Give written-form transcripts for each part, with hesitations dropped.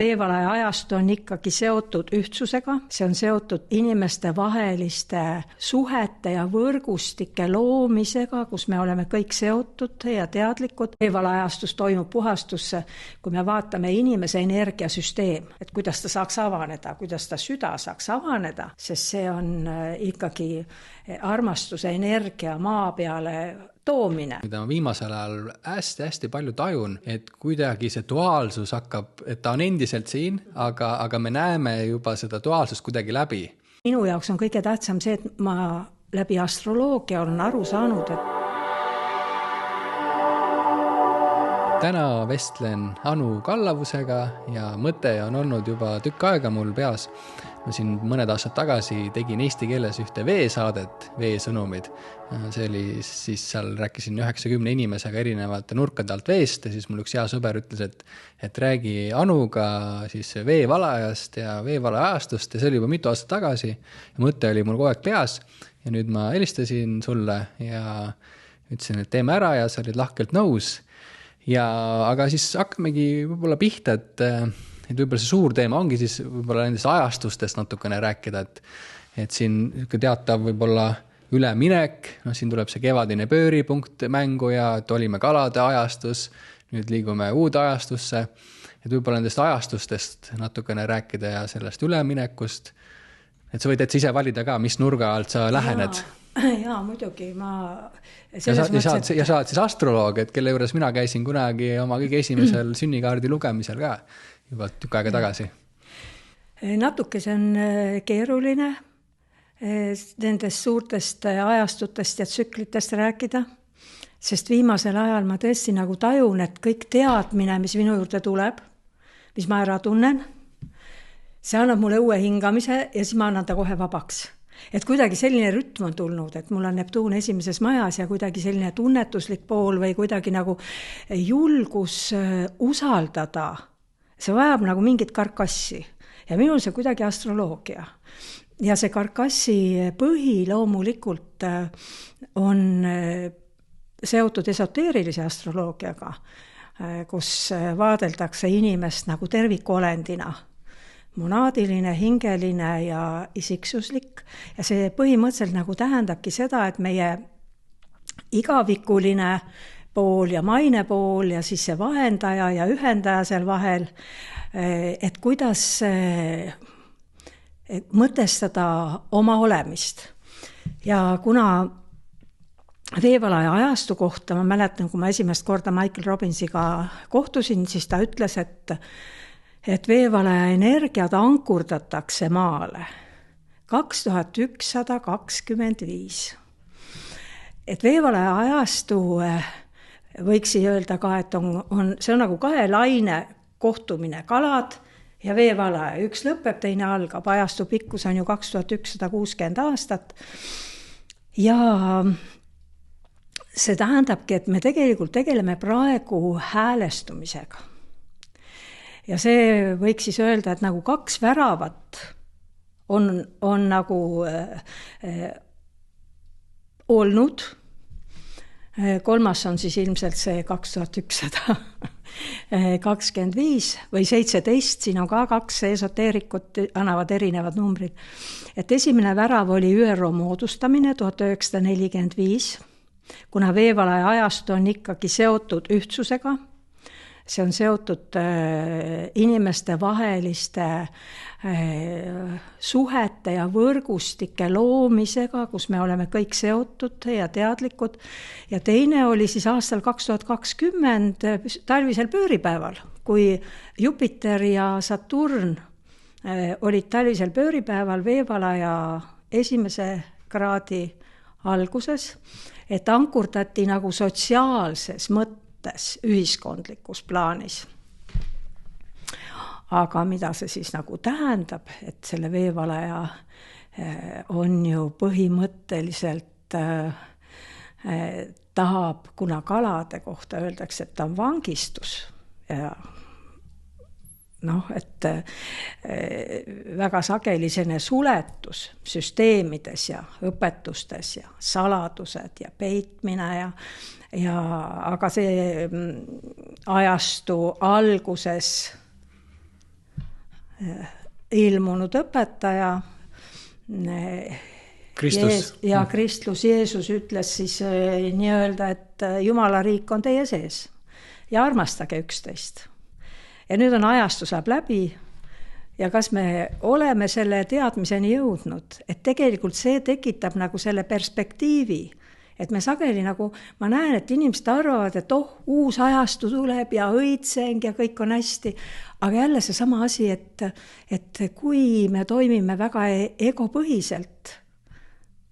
Veevalaja ajastu on ikkagi seotud ühtsusega, see on seotud inimeste vaheliste suhete ja võrgustike loomisega, kus me oleme kõik seotud ja teadlikud. Veevalaja ajastus toimub puhastus, kui me vaatame inimese energiasüsteem, et kuidas ta saaks avaneda, kuidas ta süda saaks avaneda, sest see on ikkagi armastuse energia maa peale toomine. Mida ma viimasel ajal hästi palju tajun, et kuidagi see duaalsus hakkab, et ta on endiselt siin, aga me näeme juba seda duaalsust kuidagi läbi. Minu jaoks on kõige tähtsam see, et ma läbi astroloogia olen aru saanud, et täna vestlen Anu Kallavusega ja mõte on olnud juba tükk aega mul peas. Ma siin mõned aastad tagasi tegin eesti keeles ühte veesaadet, veesõnumid. See oli siis seal rääkisin 90 inimesega erinevate nurkade alt veest ja siis mul üks hea sõber ütles, et räägi Anuga siis veevalajast ja veevalajastust ja see oli juba mitu aastat tagasi ja mõte oli mul kogu aeg peas ja nüüd ma helistasin sulle ja ütlesin, et teeme ära ja sa olid lahkelt nõus. Aga siis hakkamegi võib-olla pihta, et võib-olla see suur teema ongi siis võib-olla nendest ajastustest natukene rääkida, et siin teatav võib-olla üleminek, siin tuleb see kevadine pööripunkt mängu ja et olime kalade ajastus, nüüd liigume uude ajastusse, et võib-olla nendest ajastustest natukene rääkida ja sellest üleminekust, et sa võid ise valida ka, mis nurga alt sa lähened. Jaa, muidugi. Ja saad siis astroloog, et kelle juures mina käisin kunagi oma kõige esimesel sünnikaardi lugemisel ka juba tükk aega tagasi. Natuke see on keeruline nendest suurtest ajastutest ja tsüklitest rääkida, sest viimasel ajal ma tõesti nagu tajun, et kõik teadmine, mis minu juurde tuleb, mis ma ära tunnen, see annab mulle uue hingamise ja siis ma annan ta kohe vabaks. Et kuidagi selline rütm on tulnud, et mul on Neptuun esimeses majas ja kuidagi selline tunnetuslik pool või kuidagi nagu julgus usaldada. See vajab nagu mingit karkassi ja minul see kuidagi astroloogia. Ja see karkassi põhi loomulikult on seotud esoteerilise astroloogiaga, kus vaadeldakse inimest nagu tervikolendina. Monaadiline, hingeline ja isiksuslik ja see põhimõtteliselt nagu tähendabki seda, et meie igavikuline pool ja maine pool ja siis see vahendaja ja ühendaja seal vahel, et kuidas mõtestada oma olemist. Ja kuna veevalaja ajastu kohta, ma mäletan, kui ma esimest korda Michael Robbinsiga kohtusin, siis ta ütles, et veevalaja energiat ankurdatakse maale 2125. Et veevalaja ajastu võiks öelda ka, et see on nagu kahe laine kohtumine, kalad ja veevalaja. Üks lõpeb, teine algab. Ajastu pikkus on ju 2160 aastat. Ja see tähendabki, et me tegelikult tegeleme praegu häälestumisega. Ja see võiks siis öelda, et nagu kaks väravat on nagu olnud. Kolmas on siis ilmselt see 2125 või 17, siin on ka kaks esoteerikut, annavad erinevad numbrid. Et esimene värav oli ÜRO moodustamine 1945, kuna veevalaja ajastu on ikkagi seotud ühtsusega. See on seotud inimeste vaheliste suhete ja võrgustike loomisega, kus me oleme kõik seotud ja teadlikud. Ja teine oli siis aastal 2020 talvisel pööripäeval, kui Jupiter ja Saturn olid talvisel pööripäeval veevalaja esimese kraadi alguses, et ankurdati nagu sotsiaalses mõttes ühiskondlikus plaanis. Aga mida see siis nagu tähendab, et selle veevalaja on ju põhimõtteliselt tahab, kuna kalade kohta öeldakse, et ta on vangistus ja et väga sageli selline suletus süsteemides ja õpetustes ja saladused ja peitmine aga see ajastu alguses ilmunud õpetaja. Kristus. Ja Kristus Jeesus ütles siis nii öelda, et Jumala riik on teie sees ja armastage üksteist. Ja nüüd on ajastu saab läbi ja kas me oleme selle teadmiseni jõudnud, et tegelikult see tekitab nagu selle perspektiivi, et me sageli nagu, ma näen, et inimesed arvavad, et uus ajastu tuleb ja õitseng ja kõik on hästi, aga jälle see sama asi, et kui me toimime väga egopõhiselt,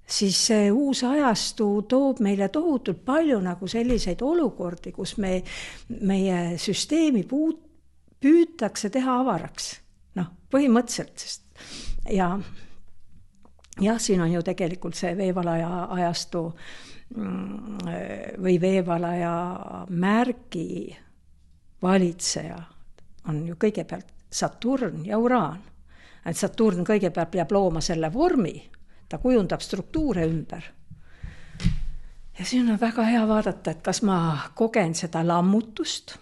siis see uus ajastu toob meile tohutult palju nagu selliseid olukordi, kus meie süsteemi püütakse teha avaraks. Põhimõtteliselt, sest ja siin on ju tegelikult see veevalaja ajastu või veevalaja märgi valitseja on ju kõigepealt Saturn ja Uraan. Et Saturn kõigepealt peab looma selle vormi, ta kujundab struktuure ümber. Ja siin on väga hea vaadata, et kas ma kogen seda lammutust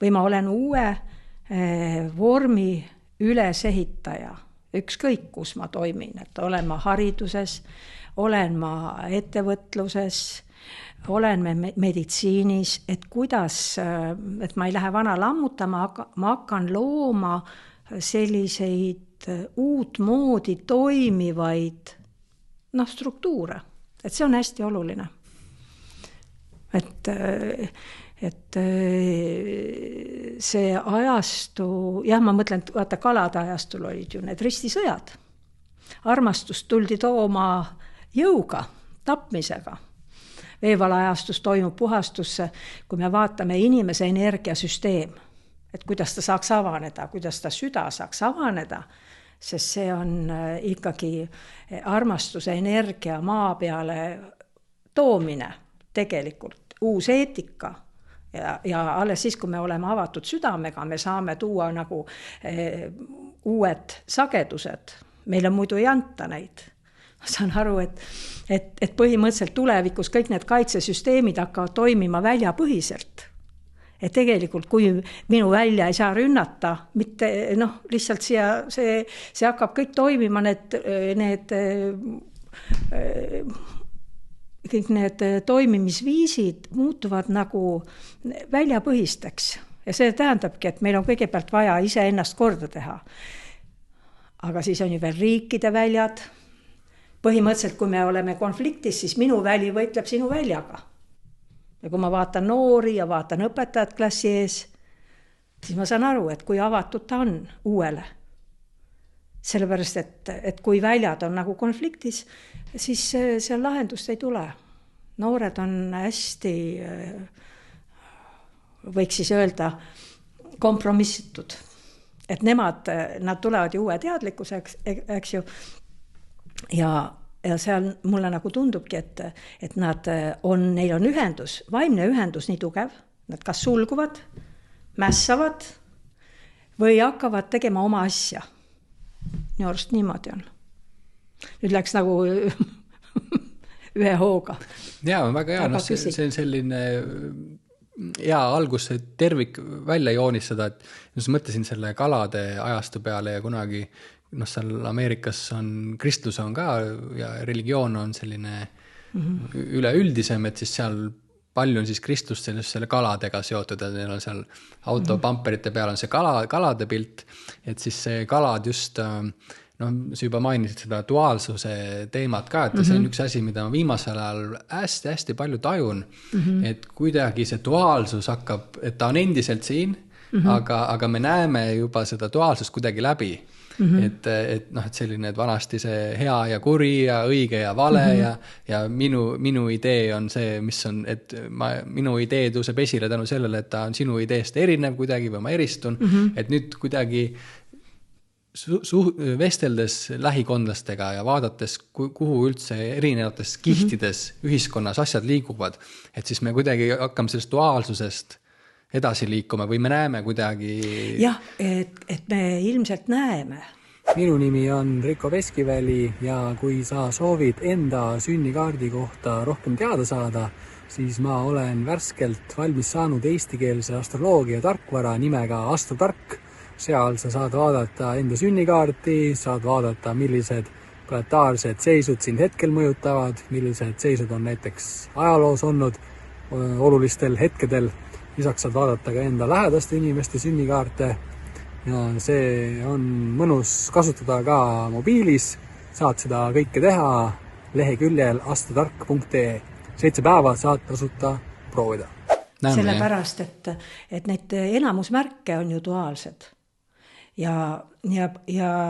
või ma olen uue vormi ülesehitaja, ükskõik kus ma toimin, et olen ma hariduses, olen ma ettevõtluses, olen meditsiinis, et kuidas, et ma ei lähe vana lammutama, ma hakkan looma selliseid uut moodi toimivaid struktuure, et see on hästi oluline. Et see ajastu, ma mõtlen, vaata kalade ajastul olid ju need ristisõjad. Armastust tuldi tooma jõuga, tapmisega. Veevala ajastus toimub puhastusse, kui me vaatame inimese energiasüsteem, et kuidas ta saaks avaneda, kuidas ta süda saaks avaneda, sest see on ikkagi armastuse energia maa peale toomine tegelikult, uus eetika. Ja alles siis, kui me oleme avatud südamega, me saame tuua nagu uued sagedused. Meil on muidu ei anta neid. Ma saan aru, et põhimõtteliselt tulevikus kõik need kaitsesüsteemid hakkavad toimima väljapõhiselt. Et tegelikult, kui minu välja ei saa rünnata, mitte lihtsalt see hakkab kõik toimima, kõik need toimimisviisid muutuvad nagu väljapõhisteks. Ja see tähendabki, et meil on kõigepealt vaja ise ennast korda teha. Aga siis on ju veel riikide väljad. Põhimõtteliselt, kui me oleme konfliktis, siis minu väli võitleb sinu väljaga. Ja kui ma vaatan noori ja vaatan õpetajat klassi ees, siis ma saan aru, et kui avatud ta on uuele. Sellepärast, et kui väljad on nagu konfliktis, siis seal lahendust ei tule. Noored on hästi, võiks siis öelda, kompromissitud. Et nad tulevad ju uue teadlikkuseks, eks ju. Ja seal mulle nagu tundubki, et neil on ühendus, vaimne ühendus nii tugev, nad kas sulguvad, mässavad või hakkavad tegema oma asja. Minu arust niimoodi on. Nüüd läks nagu ühe hooga. Jaa, väga hea. See on selline hea algus tervik välja joonistada, et just mõtlesin selle kalade ajastu peale ja kunagi seal Ameerikas kristlus on ka ja religioon on selline üleüldisem, et siis seal palju on siis kristlust selle kaladega seotud ja neil on seal autopamperite peal on see kalade pilt, et siis see kalad just, sa juba mainisid seda duaalsuse teemat ka, et see on üks asi, mida ma viimasel ajal hästi palju tajun, et kuidagi see duaalsus hakkab, et ta on endiselt siin, aga me näeme juba seda duaalsust kuidagi läbi. Et selline, et vanasti see hea ja kuri ja õige ja vale ja minu idee on see, mis on, et minu idee tõuseb esile tänu sellele, et ta on sinu ideest erinev kuidagi või ma eristun, et nüüd kuidagi vesteldes lähikondlastega ja vaadates, kuhu üldse erinevates kihtides ühiskonnas asjad liiguvad, et siis me kuidagi hakkame sellest duaalsusest edasi liikuma või me näeme kuidagi... Jah, et me ilmselt näeme. Minu nimi on Riko Veskiväli ja kui sa soovid enda sünnikaardi kohta rohkem teada saada, siis ma olen värskelt valmis saanud eestikeelse astroloogia tarkvara nimega Astrotark, seal sa saad vaadata enda sünnikaarti, saad vaadata, millised planetaarsed seisud sind hetkel mõjutavad, millised seisud on näiteks ajaloos olnud olulistel hetkedel. Lisaks saad vaadata ka enda lähedaste inimeste sünnikaarte ja see on mõnus kasutada ka mobiilis. Saad seda kõike teha leheküljel astratark.ee. 7 päeva saad tasuta proovida. Sellepärast, et need enamusmärke on ju duaalsed. Ja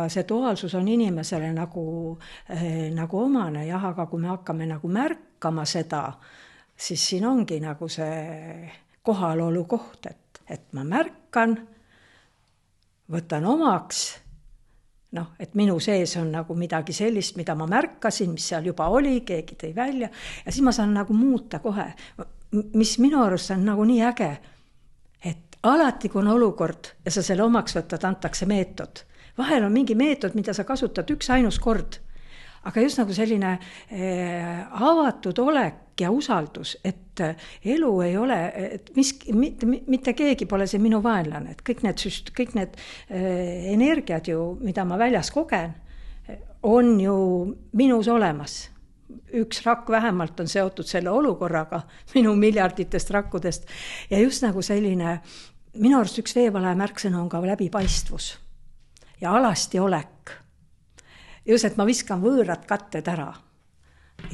see duaalsus on inimesele nagu omane, jah, aga kui me hakkame nagu märkama seda, siis siin ongi nagu see kohalolu koht, et ma märkan, võtan omaks, et minu sees on nagu midagi sellist, mida ma märkasin, mis seal juba oli, keegi tõi välja, ja siis ma saan nagu muuta kohe, mis minu arust on nagu nii äge, et alati, kui on olukord ja sa selle omaks võtad, antakse meetod. Vahel on mingi meetod, mida sa kasutad üks ainus kord, aga just nagu selline avatud olek ja usaldus, et elu ei ole, et mitte keegi pole see minu vaenlane, et kõik need energiad ju, mida ma väljas kogen, on ju minus olemas. Üks rakk vähemalt on seotud selle olukorraga, minu miljarditest rakkudest, ja just nagu selline, minu arust üks veevalaja märksõna on ka läbipaistvus ja alasti olek. Just, et ma viskan võõrad katted ära.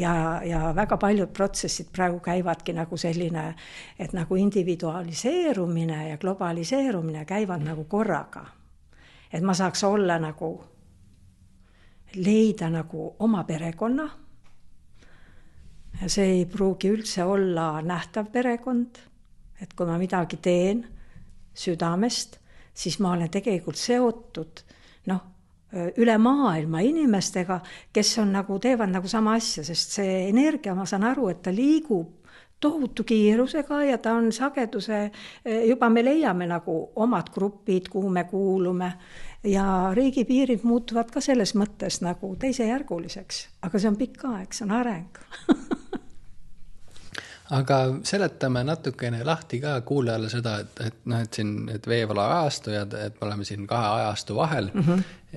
Ja väga paljud protsessid praegu käivadki nagu selline, et nagu individualiseerumine ja globaliseerumine käivad nagu korraga. Et ma saaks olla nagu, leida nagu oma perekonna. Ja see ei pruugi üldse olla nähtav perekond. Et kui ma midagi teen südamest, siis ma olen tegelikult seotud, üle maailma inimestega, kes on nagu, teevad nagu sama asja, sest see energia, ma saan aru, et ta liigub tohutu kiirusega ja ta on sageduse, juba me leiame nagu omad grupid, kuhu me kuulume ja riigipiirid muutuvad ka selles mõttes nagu teisejärguliseks, aga see on pikk aeg, see on areng. Aga seletame natukene lahti ka kuulajale seda, et siin veevala ajastu ja et me oleme siin 2 ajastu vahel,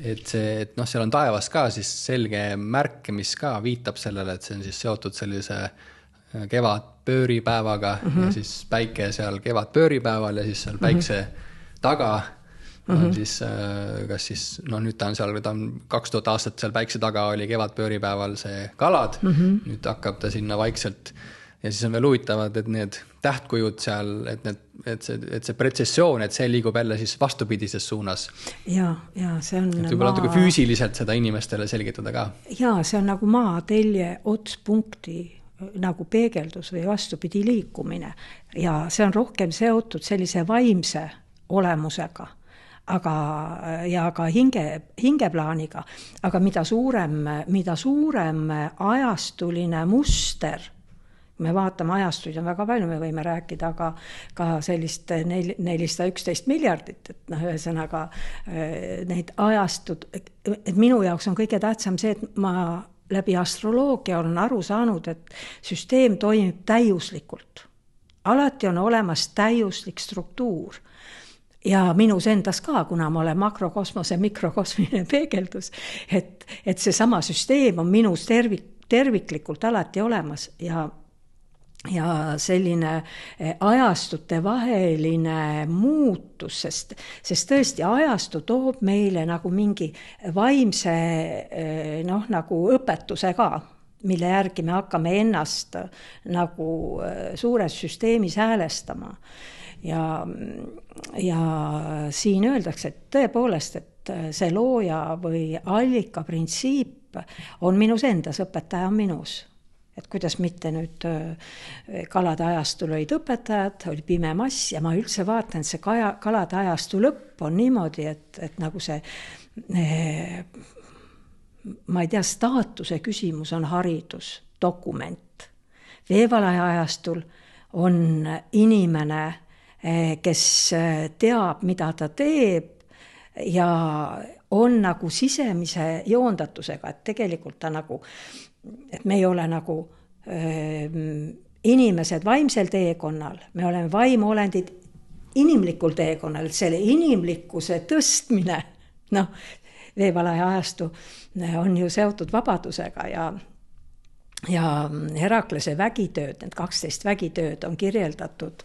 et seal on taevas ka siis selge märk, mis ka viitab sellele, et see on siis seotud sellise kevadpööripäevaga ja siis päike seal kevadpööripäeval ja siis seal päikse taga on siis, kas siis, nüüd ta on seal, ta on 2000 aastat seal päikse taga oli kevadpööripäeval see kalad, nüüd hakkab ta sinna vaikselt. Ja siis on veel huvitavad, et need tähtkujud seal, et see pretsessioon, et see liigub jälle siis vastupidises suunas. Ja see on et võib-olla natuke füüsiliselt seda inimestele selgitada ka. Ja see on nagu maatelje otspunkti nagu peegeldus või vastupidi liikumine. Ja see on rohkem seotud sellise vaimse olemusega. Ja ka hingeplaaniga. Aga mida suurem ajastuline muster, me vaatame ajastuid on väga palju, me võime rääkida ka sellist 411 miljardit, et ühesõnaga neid ajastud, et minu jaoks on kõige tähtsam see, et ma läbi astroloogia olen aru saanud, et süsteem toimib täiuslikult. Alati on olemas täiuslik struktuur. Ja minus endas ka, kuna ma olen makrokosmose mikrokosmiline peegeldus, et see sama süsteem on minus terviklikult alati olemas ja selline ajastute vaheline muutus, sest tõesti ajastu toob meile nagu mingi vaimse nagu õpetuse ka, mille järgi me hakkame ennast nagu suures süsteemis häälestama. Ja siin öeldakse, et tõepoolest, et see looja või allika printsiip on minus endas, õpetaja on minus. Et kuidas mitte nüüd kalade ajastul olid õpetajad, oli pime mass ja ma üldse vaatan, et see kalade ajastu lõpp on niimoodi, et nagu see, ma ei tea, staatuse küsimus on haridus, dokument. Veevalaja ajastul on inimene, kes teab, mida ta teeb ja on nagu sisemise joondatusega, et tegelikult ta nagu, et me ei ole nagu inimesed vaimsel teekonnal, me oleme vaimuolendid inimlikul teekonnal, selle inimlikkuse tõstmine, noh, veevalaja ajastu on ju seotud vabadusega ja Heraklase vägitööd, need 12 vägitööd on kirjeldatud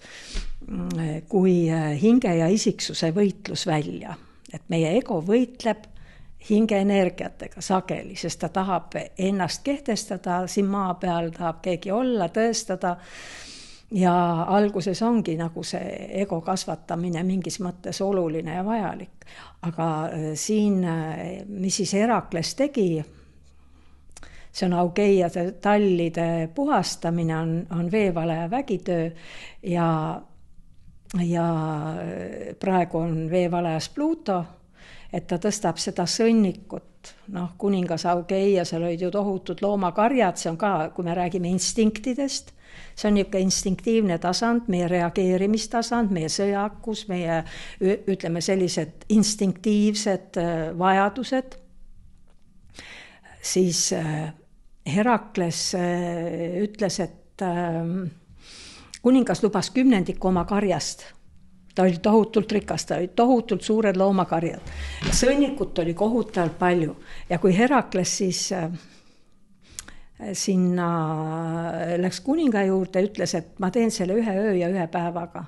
kui hinge ja isiksuse võitlusvälja. Et meie ego võitleb hingeenergiatega sageli, sest ta tahab ennast kehtestada siin maa peal, tahab keegi olla, tõestada. Ja alguses ongi nagu see ego kasvatamine mingis mõttes oluline ja vajalik. Aga siin, mis siis Herakles tegi, see on augeiade tallide puhastamine, on veevalaja vägitöö ja praegu on veevalajas Pluto, et ta tõstab seda sõnnikut. Noh, kuningas Augeia, seal olid ju tohutud loomakarjad, see on ka, kui me räägime instinktidest, see on niisugune instinktiivne tasand, meie reageerimistasand, meie sõjakus, meie, ütleme, sellised instinktiivsed vajadused. Siis Herakles ütles, et kuningas lubas 10% oma karjast. Ta oli tohutult rikas, ta oli tohutult suured loomakarjad. Sõnnikut oli kohutavalt palju. Ja kui Herakles siis sinna läks kuninga juurde, ütles, et ma teen selle 1 öö ja 1 päevaga.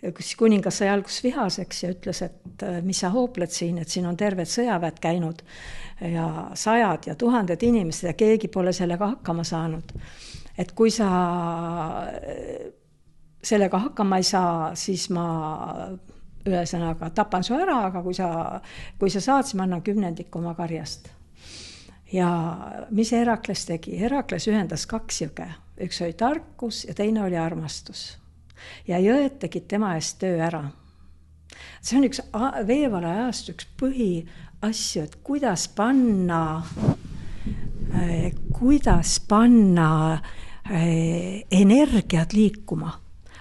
Siis kuningas sai alguses vihaseks ja ütles, et mis sa hoopled siin, et siin on terved sõjaväed käinud ja 100 ja 1000 inimesed ja keegi pole sellega hakkama saanud. Et kui sa sellega hakkama ei saa, siis ma ühesõnaga tapan su ära, aga kui sa saad, siis ma annan 10% oma karjast. Ja mis Herakles tegi? Herakles ühendas 2 jõge. Üks oli tarkus ja teine oli armastus. Ja jõed tegid tema eest töö ära. See on üks veevalaja ajast üks põhiasju, et kuidas panna energiat liikuma.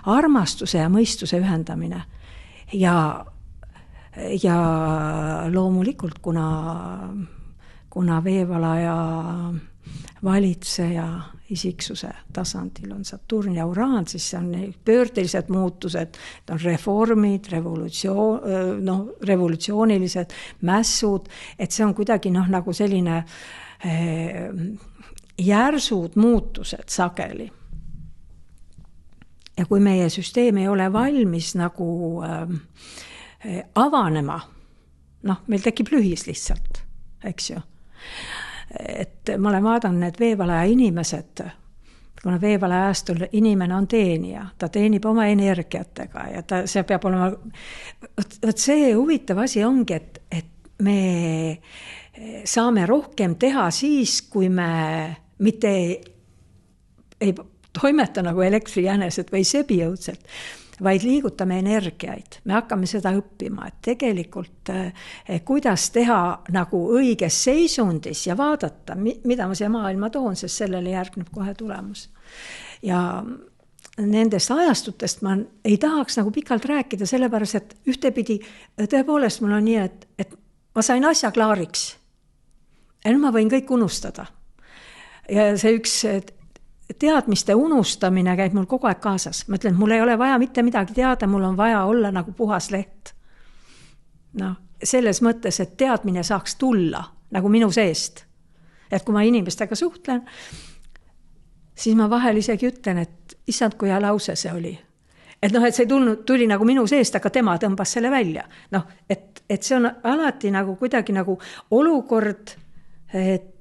Armastuse ja mõistuse ühendamine. Ja loomulikult, kuna veevalaja valitseja isiksuse tasandil on Saturn ja Uraan, siis see on pöördelised muutused, on reformid, revolutsioonilised mässud, et see on kuidagi nagu selline järsud muutused sageli. Ja kui meie süsteem ei ole valmis nagu avanema, meil tekib lühis lihtsalt, eks ju. Et ma olen vaadanud need veevalaja inimesed, kuna veevalaja ajastul inimene on teenija, ta teenib oma energiatega ja see peab olema, see huvitav asi ongi, et me saame rohkem teha siis, kui me mitte ei toimeta nagu elektrijänesed või sebijõudselt, vaid liigutame energiaid. Me hakkame seda õppima, et tegelikult kuidas teha nagu õiges seisundis ja vaadata, mida ma siia maailma toon, sest sellele järgneb kohe tulemus. Ja nendest ajastutest ma ei tahaks nagu pikalt rääkida, sellepärast, et ühtepidi tõepoolest mul on nii, et ma sain asja klaariks. Ja nüüd ma võin kõik unustada. Ja see üks teadmiste unustamine käib mul kogu aeg kaasas. Ma ütlen, et mul ei ole vaja mitte midagi teada, mul on vaja olla nagu puhas leht. Selles mõttes, et teadmine saaks tulla nagu minu seest. Et kui ma inimestega suhtlen, siis ma vahel isegi ütlen, et issand, kui hea lause see oli. Et see tuli nagu minu seest, aga tema tõmbas selle välja. Et see on alati nagu kuidagi nagu olukord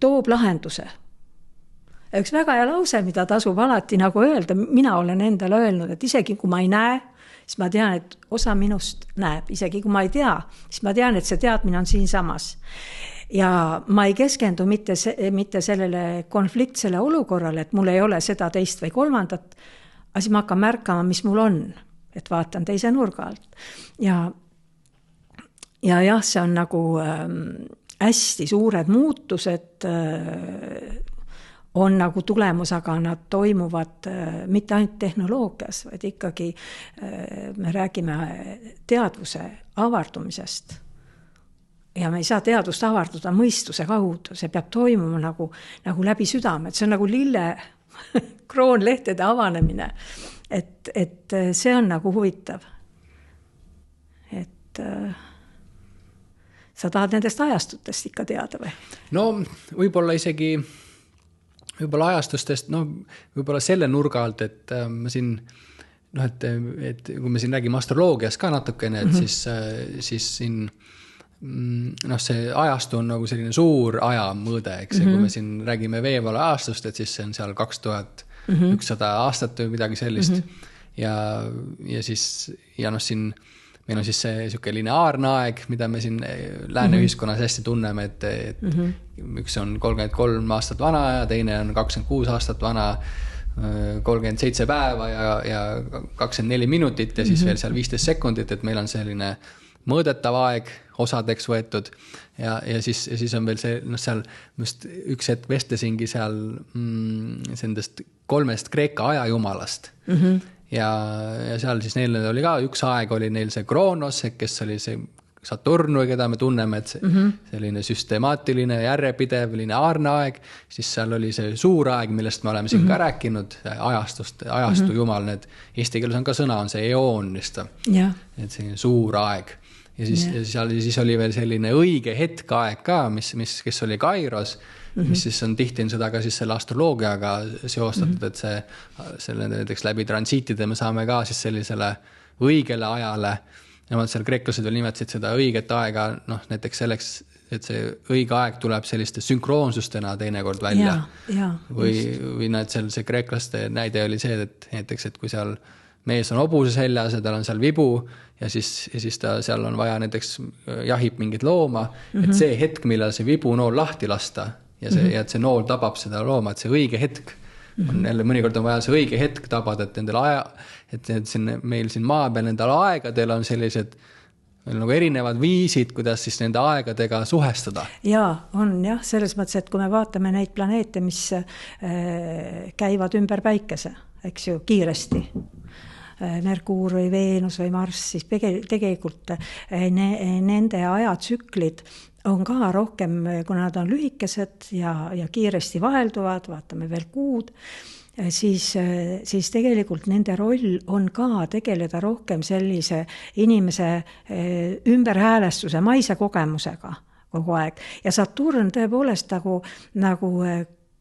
toob lahenduse. Üks väga hea lause, mida tasub alati nagu öelda, mina olen endale öelnud, et isegi kui ma ei näe, siis ma tean, et osa minust näeb. Isegi kui ma ei tea, siis ma tean, et see teadmine on siin samas. Ja ma ei keskendu mitte sellele konfliktsele olukorrale, et mul ei ole seda teist või kolmandat, aga siis ma hakkan märkama, mis mul on, et vaatan teise nurga alt. Ja jah, see on nagu hästi suured muutused on nagu tulemus, aga nad toimuvad mitte ainult tehnoloogias, vaid ikkagi me räägime teadvuse avardumisest. Ja me ei saa teadvust avarduda mõistuse kaudu, see peab toimuma nagu läbi südame, et see on nagu lille kroonlehtede avanemine, et see on nagu huvitav. sa tahad nendest ajastutest ikka teada või? No võib-olla ajastustest, võib-olla selle nurga alt, et ma siin, et kui me siin räägime astroloogias ka natukene, et siis siin see ajastu on nagu selline suur ajamõõde, eks kui me siin räägime veevala ajastust, et siis see on seal 2100 aastat või midagi sellist ja siis siin meil on siis see siuke lineaarne aeg, mida me siin lääne ühiskonnas hästi tunneme, et üks on 33 aastat vana ja teine on 26 aastat vana, 37 päeva ja 24 minutit ja siis veel seal 15 sekundit, et meil on selline mõõdetav aeg osadeks võetud ja siis on veel see, seal just üks hetk vestlesingi seal nendest 3 Kreeka ajajumalast ja seal siis neil oli ka üks aeg oli neil see Kronos, kes oli see Saturn või keda me tunneme, et selline süstemaatiline, järjepidev, lineaarne aeg, siis seal oli see suur aeg, millest me oleme siin ka rääkinud, ajastu jumal, need eesti keeles on ka sõna, on see eoon vist, et selline suur aeg. Ja siis oli veel selline õige hetk aeg ka, kes oli Kairos, mis siis on tihti seda ka siis selle astroloogiaga seostatud, et selle näiteks läbi transiitide me saame ka siis sellisele õigele ajale, ja seal kreeklased veel nimetasid seda õiget aega, näiteks selleks, et see õige aeg tuleb selliste sünkroonsustena teinekord välja. Või see kreeklaste näide oli see, et näiteks, et kui seal mees on hobuse seljas ja tal on seal vibu ja siis ta seal on vaja näiteks jahib mingit looma, et see hetk, millal see vibu nool lahti lasta ja et see nool tabab seda looma, et see õige hetk on jälle, mõnikord on vaja see õige hetk tabada, et meil siin maa peal nendel aegadel on sellised nagu erinevad viisid, kuidas siis nende aegadega suhestuda. On selles mõttes, et kui me vaatame neid planeete, mis käivad ümber päikese, eks ju, kiiresti, Merkuur või Veenus või Marss, siis tegelikult nende ajatsüklid on ka rohkem, kuna nad on lühikesed ja kiiresti vahelduvad, vaatame veel kuud, siis tegelikult nende roll on ka tegeleda rohkem sellise inimese ümberhäälestuse, maise kogemusega kogu aeg. Ja Saturn tõepoolest nagu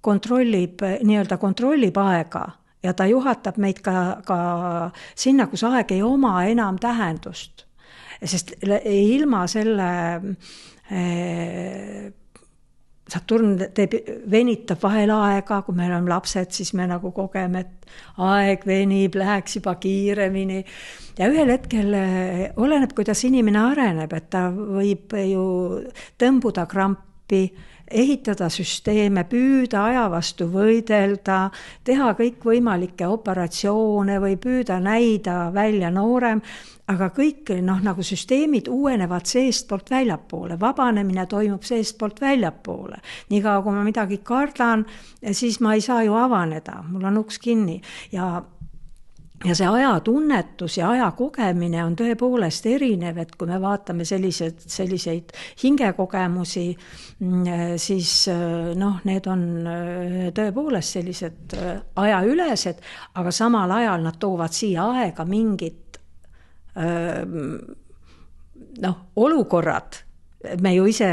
kontrollib aega ja ta juhatab meid ka sinna, kus aeg ei oma enam tähendust. Sest ilma selle Saturn venitab vahel aega, kui meil on lapsed, siis me nagu kogeme, et aeg venib, läheks juba kiiremini. Ja ühel hetkel oleneb, kuidas inimene areneb, et ta võib ju tõmbuda krampi, ehitada süsteeme, püüda aja vastu võidelda, teha kõik võimalikke operatsioone või püüda näida välja noorem, aga kõik nagu süsteemid uuenevad seestpoolt väljapoole, vabanemine toimub seestpoolt väljapoole. Niikaua kui ma midagi kardan, siis ma ei saa ju avaneda, mul on uks kinni ja see ajatunnetus ja aja kogemine on tõepoolest erinev, et kui me vaatame selliseid hingekogemusi, siis need on tõepoolest sellised ajaülesed, aga samal ajal nad toovad siia aega mingid olukorrad. Me ju ise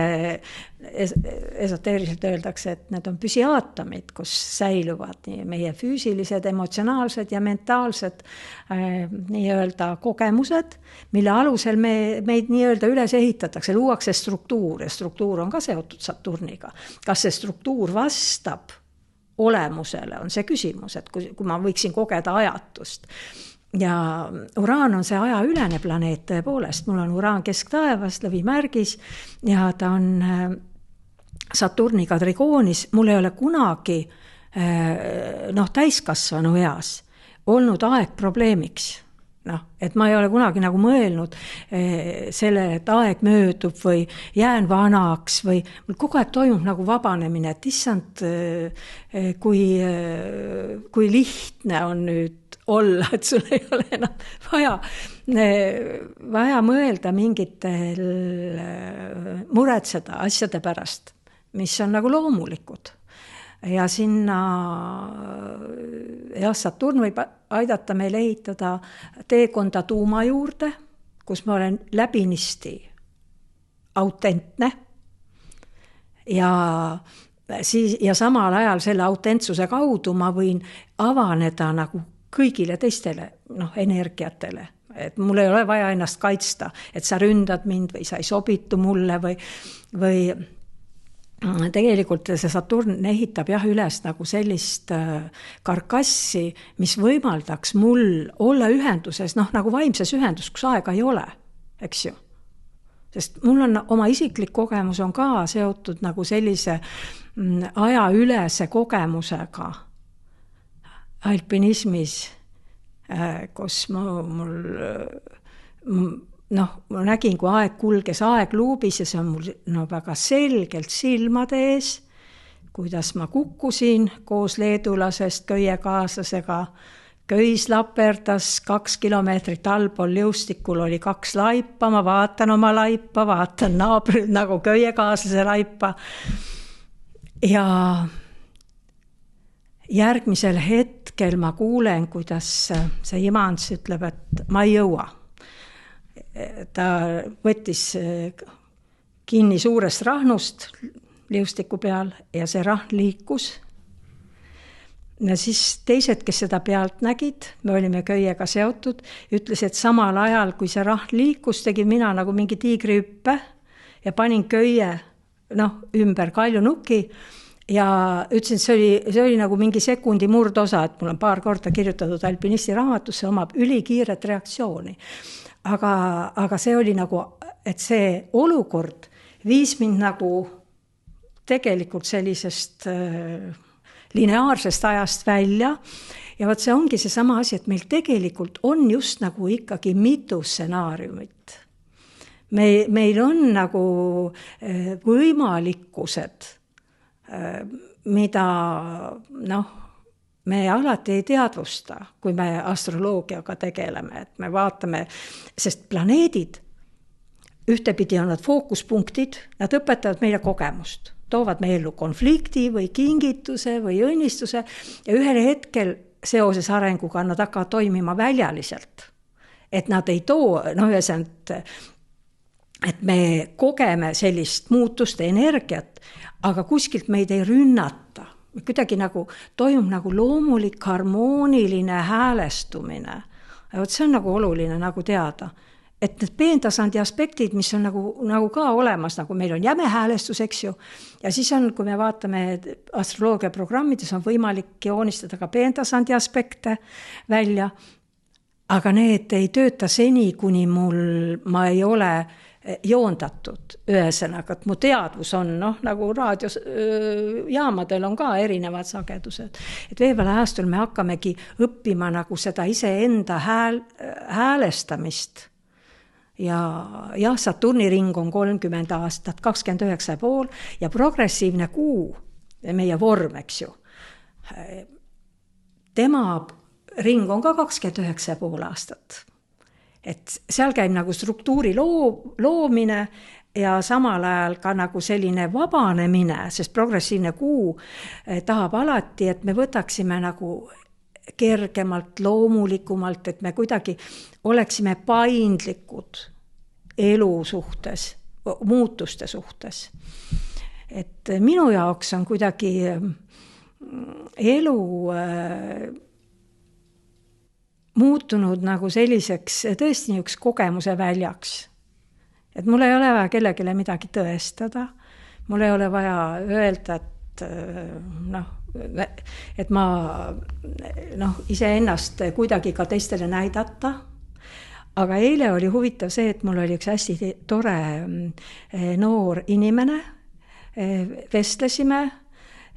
esoteeriliselt öeldakse, et need on püsiaatomid, kus säiluvad nii meie füüsilised, emotsionaalsed ja mentaalsed nii-öelda kogemused, mille alusel meid nii-öelda üles ehitatakse, luuakse struktuur ja struktuur on ka seotud Saturniga. Kas see struktuur vastab olemusele, on see küsimus, et kui ma võiksin kogeda ajatust. Ja Uraan on see ajaülene planeet tõepoolest. Mul on Uraan kesktaevas, lõvimärgis ja ta on Saturniga trigoonis. Mul ei ole kunagi täiskasvanu eas olnud aeg probleemiks. Et ma ei ole kunagi nagu mõelnud selle, et aeg möödub või jään vanaks või mul kogu aeg toimub nagu vabanemine, et issand, kui lihtne on nüüd olla, et sul ei ole enam vaja mõelda mingitel muretseda asjade pärast, mis on nagu loomulikud. Ja sinna Saturn võib aidata meil ehitada teekonda tuuma juurde, kus ma olen läbinisti autentne ja samal ajal selle autentsuse kaudu ma võin avaneda nagu kõigile teistele energiatele. Et mul ei ole vaja ennast kaitsta, et sa ründad mind või sa ei sobitu mulle või tegelikult see Saturn ehitab üles nagu sellist karkassi, mis võimaldaks mul olla ühenduses, nagu vaimses ühendus, kus aega ei ole, eks ju. Sest mul on oma isiklik kogemus on ka seotud nagu sellise aja ülese kogemusega alpinismis, kus ma nägin, kui aeg kulges aegluubis ja see on mul väga selgelt silmade ees, kuidas ma kukkusin koos leedulasest köiekaaslasega. Köis laperdas 2 kilomeetrit allpool liustikul oli 2 laipa, ma vaatan oma laipa, vaatan naabrid nagu köiekaaslase laipa. Ja järgmisel hetkel ma kuulen, kuidas see imants ütleb, et ma ei jõua. Ta võttis kinni suurest rahnust liustiku peal ja see rahn liikus. Ja siis teised, kes seda pealt nägid, me olime köiega seotud, ütles, et samal ajal, kui see rahn liikus, tegin mina nagu mingi tiigrihüppe ja panin köie ümber kaljunuki ja ütlesin, et see oli nagu mingi sekundi murdosa, et mul on paar korda kirjutatud alpinisti raamatusse, omab ülikiiret reaktsiooni. Aga see oli nagu, et see olukord viis mind nagu tegelikult sellisest lineaarsest ajast välja ja see ongi see sama asi, et meil tegelikult on just nagu ikkagi mitu stsenaariumit. Meil on nagu võimalikkused, mida me alati ei teadvusta, kui me astroloogiaga tegeleme, et me vaatame, sest planeedid, ühtepidi on nad fookuspunktid, nad õpetavad meile kogemust, toovad meie ellu konflikti või kingituse või õnnistuse ja ühel hetkel seoses arenguga nad hakkavad toimima väljaliselt. Et nad ei too, et me kogeme sellist muutuste energiat, aga kuskilt meid ei rünnata. Kuidagi nagu toimub nagu loomulik, harmooniline häälestumine. Ja see on nagu oluline nagu teada. Et need peentasandi aspektid, mis on nagu ka olemas, nagu meil on jämehäälestus, eks ju, ja siis on, kui me vaatame astroloogia programmides, on võimalik joonistada ka peentasandi aspekte välja, aga need ei tööta seni, kuni ma ei ole joondatud ühesõnaga, et mu teadvus on, nagu raadiojaamadel on ka erinevad sagedused. Et veepealajastul me hakkamegi õppima nagu seda iseenda häälestamist. Ja Saturni ring on 30 aastat, 29,5 ja progressiivne kuu, meie vorm, eks ju. Tema ring on ka 29,5 aastat. Et seal käib nagu struktuuri loomine ja samal ajal ka nagu selline vabanemine, sest progressiivne kuu tahab alati, et me võtaksime nagu kergemalt, loomulikumalt, et me kuidagi oleksime paindlikud elu suhtes, muutuste suhtes. Et minu jaoks on kuidagi elu muutunud nagu selliseks tõesti üks kogemuse väljaks. Et mul ei ole vaja kellegile midagi tõestada, mul ei ole vaja öelda, et ma iseennast kuidagi ka teistele näidata. Aga eile oli huvitav see, et mul oli üks hästi tore noor inimene, vestlesime,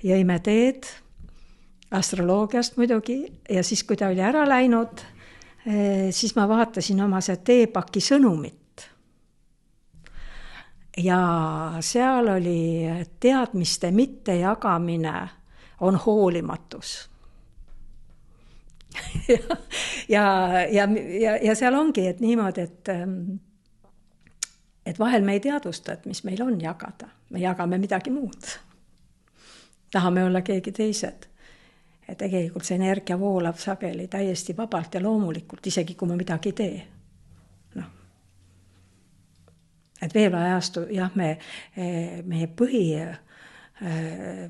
jõime teed, astroloogiast muidugi, ja siis, kui ta oli ära läinud, siis ma vaatasin oma see teepaki sõnumit. Ja seal oli teadmiste mittejagamine on hoolimatus. ja seal ongi, et niimoodi, et vahel me ei teadvusta, et mis meil on jagada. Me jagame midagi muud. Tahame olla keegi teised. Ja tegelikult see energia voolab sageli täiesti vabalt ja loomulikult, isegi kui ma midagi ei tee. et veevlaajastu, jah, meie põhi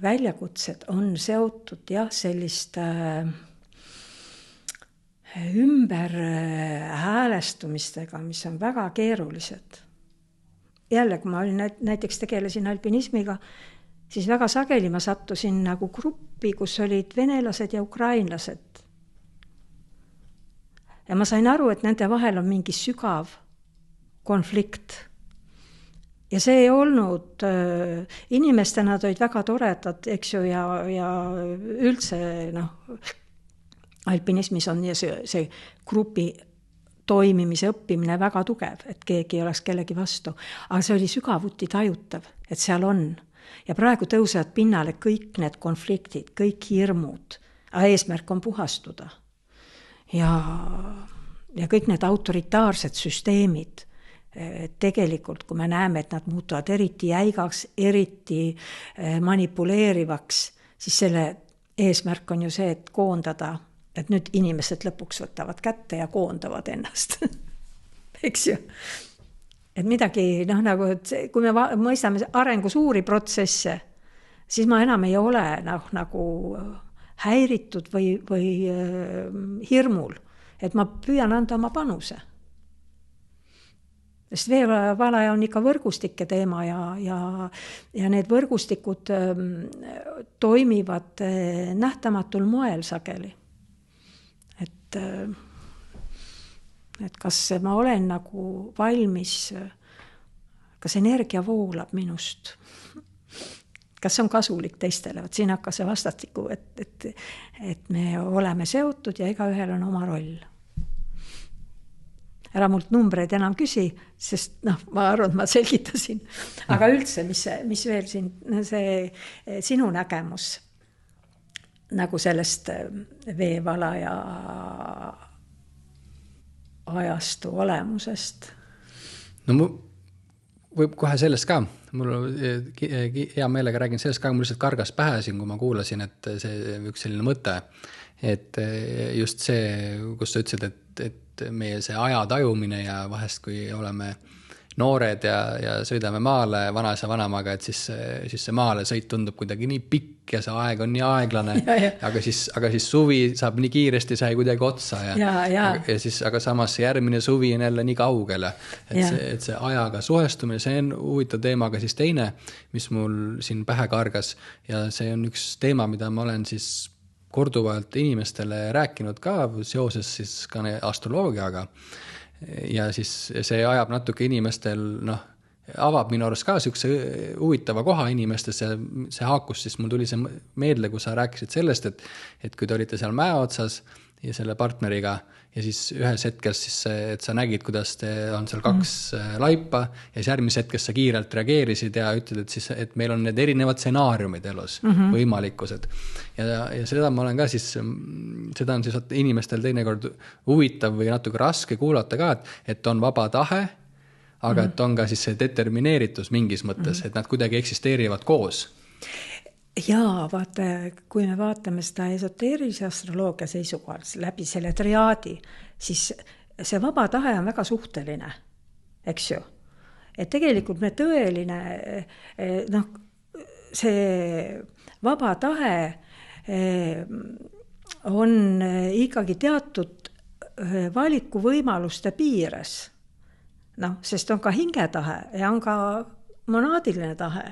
väljakutsed on seotud jah, selliste ümber häälestumistega, mis on väga keerulised. Jälle, kui ma olin näiteks tegelesin alpinismiga, siis väga sageli ma sattusin nagu gruppi, kus olid venelased ja ukrainlased. Ja ma sain aru, et nende vahel on mingi sügav konflikt. Ja see ei olnud, inimestena nad olid väga toredad, eks ju, ja üldse, alpinismis on see grupi toimimise õppimine väga tugev, et keegi ei oleks kellegi vastu. Aga see oli sügavuti tajutav, et seal on. Ja praegu tõusevad pinnale kõik need konfliktid, kõik hirmud. Aga eesmärk on puhastuda. Ja kõik need autoritaarsed süsteemid, tegelikult, kui me näeme, et nad muutuvad eriti jäigaks, eriti manipuleerivaks, siis selle eesmärk on ju see, et koondada, et nüüd inimesed lõpuks võtavad kätte ja koondavad ennast. Eks ju? Et midagi, nagu, et kui me mõistame arengu suuri protsesse, siis ma enam ei ole nagu häiritud või hirmul, et ma püüan anda oma panuse. Sest veevalaja on ikka võrgustike teema ja need võrgustikud toimivad nähtamatul moel sageli. Et kas ma olen nagu valmis, kas energia voolab minust, kas see on kasulik teistele, siin hakkas see vastastiku, et me oleme seotud ja igaühel on oma roll. Ära mult numbreid enam küsi, sest ma arvan, ma selgitasin. Aga üldse, mis veel siin, see sinu nägemus nagu sellest veevalaja ajastu olemusest? No võib kohe sellest ka. Mul hea meelega räägin sellest ka, mul lihtsalt kargas pähe siin, kui ma kuulasin, et see üks selline mõte, et just see, kus sa ütlesid, et meie see aja tajumine ja vahest, kui oleme noored ja sõidame maale vanaisa vanamaga, et siis see maale sõit tundub kuidagi nii pikk ja see aeg on nii aeglane, aga siis suvi saab nii kiiresti, sai kuidagi otsa ja siis, aga samas järgmine suvi on jälle nii kaugele, et see ajaga suhestumine, see on huvitav teema, aga siis teine, mis mul siin pähe kargas ja see on üks teema, mida ma olen siis korduvalt inimestele rääkinud ka seoses siis ka astroloogiaga. Ja siis see ajab natuke inimestel, avab minu arust ka sihukese huvitava koha inimestes ja see haakus, siis mul tuli see meelde, kui sa rääkisid sellest, et kui te olite seal mäe otsas ja selle partneriga ja siis ühes hetkes siis, et sa nägid, kuidas te on seal 2 laipa ja siis järgmises hetkes sa kiirelt reageerisid ja ütled, et meil on need erinevad stsenaariumid elus, võimalikkused. Ja seda ma olen ka siis, seda on siis inimestel teinekord huvitav või natuke raske kuulata ka, et on vaba tahe, aga et on ka siis see determineeritus mingis mõttes, et nad kuidagi eksisteerivad koos. Jaa, vaata, kui me vaatame seda esoteerilise astroloogia seisukohalt läbi selle triaadi, siis see vaba tahe on väga suhteline, eks ju. Et tegelikult me tõeline, see vaba tahe on ikkagi teatud valikuvõimaluste piires. Sest on ka hingetahe ja on ka monaadiline tahe,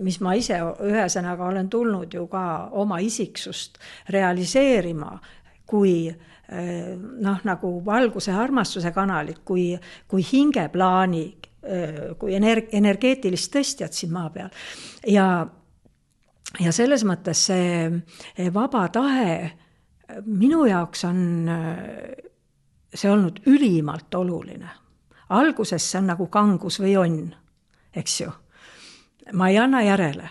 mis ma ise ühesõnaga olen tulnud ju ka oma isiksust realiseerima, kui nagu valguse armastuse kanalit, kui hingeplaani, kui energeetilist tõstjat siin maa peal. Ja selles mõttes see vaba tahe minu jaoks on see olnud ülimalt oluline. Alguses see on nagu kangus või onn. Eks ju. Ma ei anna järele.